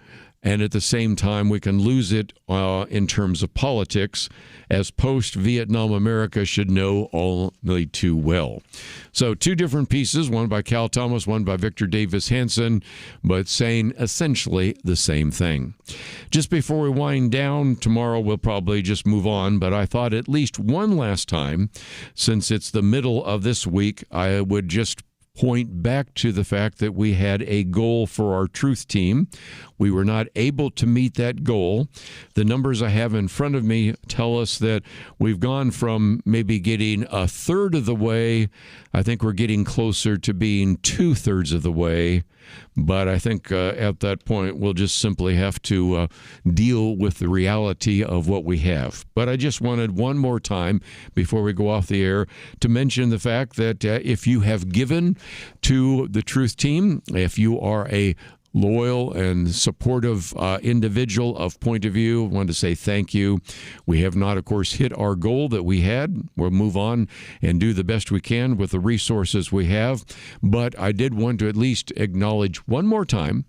and at the same time we can lose it in terms of politics, as post-Vietnam America should know only too well. So 2 different pieces, one by Cal Thomas, one by Victor Davis Hanson, but saying essentially the same thing. Just before we wind down, tomorrow we'll probably just move on, but I thought at least one last time, since it's the middle of this week, I would just point back to the fact that we had a goal for our truth team. We were not able to meet that goal. The numbers I have in front of me tell us that we've gone from maybe getting a third of the way. I think we're getting closer to being 2/3 of the way. But I think at that point, we'll just simply have to deal with the reality of what we have. But I just wanted one more time, before we go off the air, to mention the fact that if you have given to the Truth Team, if you are a loyal and supportive individual of Point of View, I wanted to say thank you. We have not, of course, hit our goal that we had. We'll move on and do the best we can with the resources we have. But I did want to at least acknowledge one more time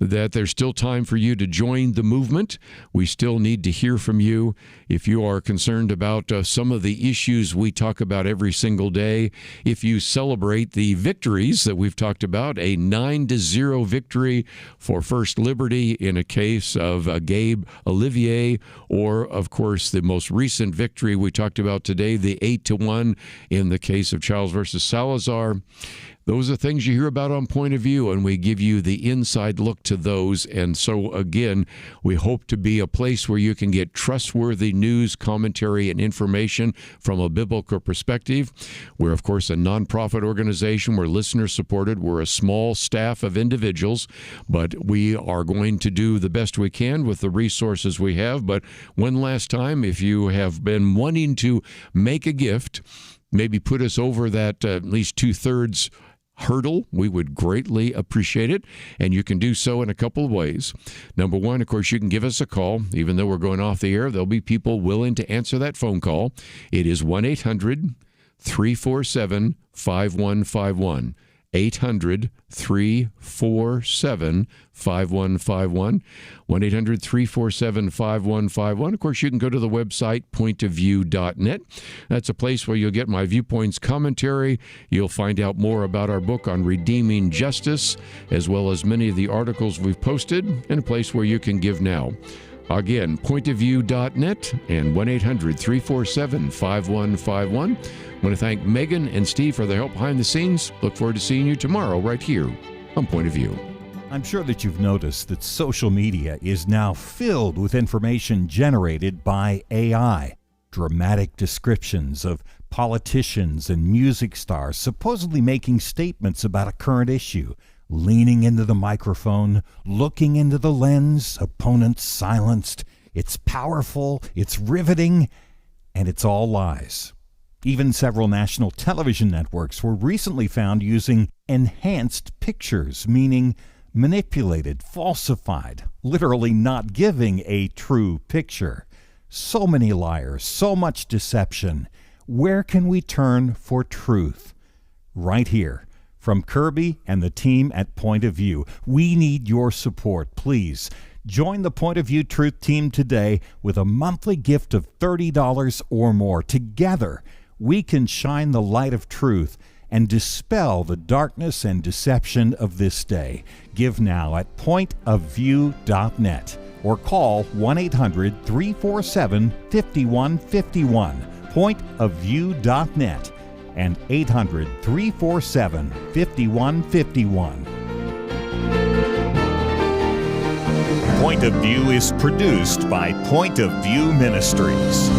that there's still time for you to join the movement. We still need to hear from you. If you are concerned about some of the issues we talk about every single day, if you celebrate the victories that we've talked about, a 9-0 victory for First Liberty in a case of Gabe Olivier, or, of course, the most recent victory we talked about today, the 8-1 in the case of Charles versus Salazar. Those are things you hear about on Point of View, and we give you the inside look to those. And so, again, we hope to be a place where you can get trustworthy news, commentary, and information from a biblical perspective. We're, of course, a nonprofit organization. We're listener-supported. We're a small staff of individuals, but we are going to do the best we can with the resources we have. But one last time, if you have been wanting to make a gift, maybe put us over that at least 2/3 hurdle, we would greatly appreciate it. And you can do so in a couple of ways. Number one, of course, you can give us a call. Even though we're going off the air, there'll be people willing to answer that phone call. It is 1-800-347-5151. 800-347-5151. 1-800-347-5151. Of course, you can go to the website, pointofview.net. That's a place where you'll get my viewpoints commentary. You'll find out more about our book on redeeming justice, as well as many of the articles we've posted, and a place where you can give now. Again, pointofview.net and 1-800-347-5151. I want to thank Megan and Steve for their help behind the scenes. Look forward to seeing you tomorrow right here on Point of View. I'm sure that you've noticed that social media is now filled with information generated by AI. Dramatic descriptions of politicians and music stars supposedly making statements about a current issue, leaning into the microphone, looking into the lens, opponents silenced. It's powerful, it's riveting, and it's all lies. Even several national television networks were recently found using enhanced pictures, meaning manipulated, falsified, literally not giving a true picture. So many liars, so much deception. Where can we turn for truth? Right here. From Kerby and the team at Point of View, we need your support. Please join the Point of View Truth Team today with a monthly gift of $30 or more. Together, we can shine the light of truth and dispel the darkness and deception of this day. Give now at pointofview.net or call 1-800-347-5151, pointofview.net, and 800-347-5151. Point of View is produced by Point of View Ministries.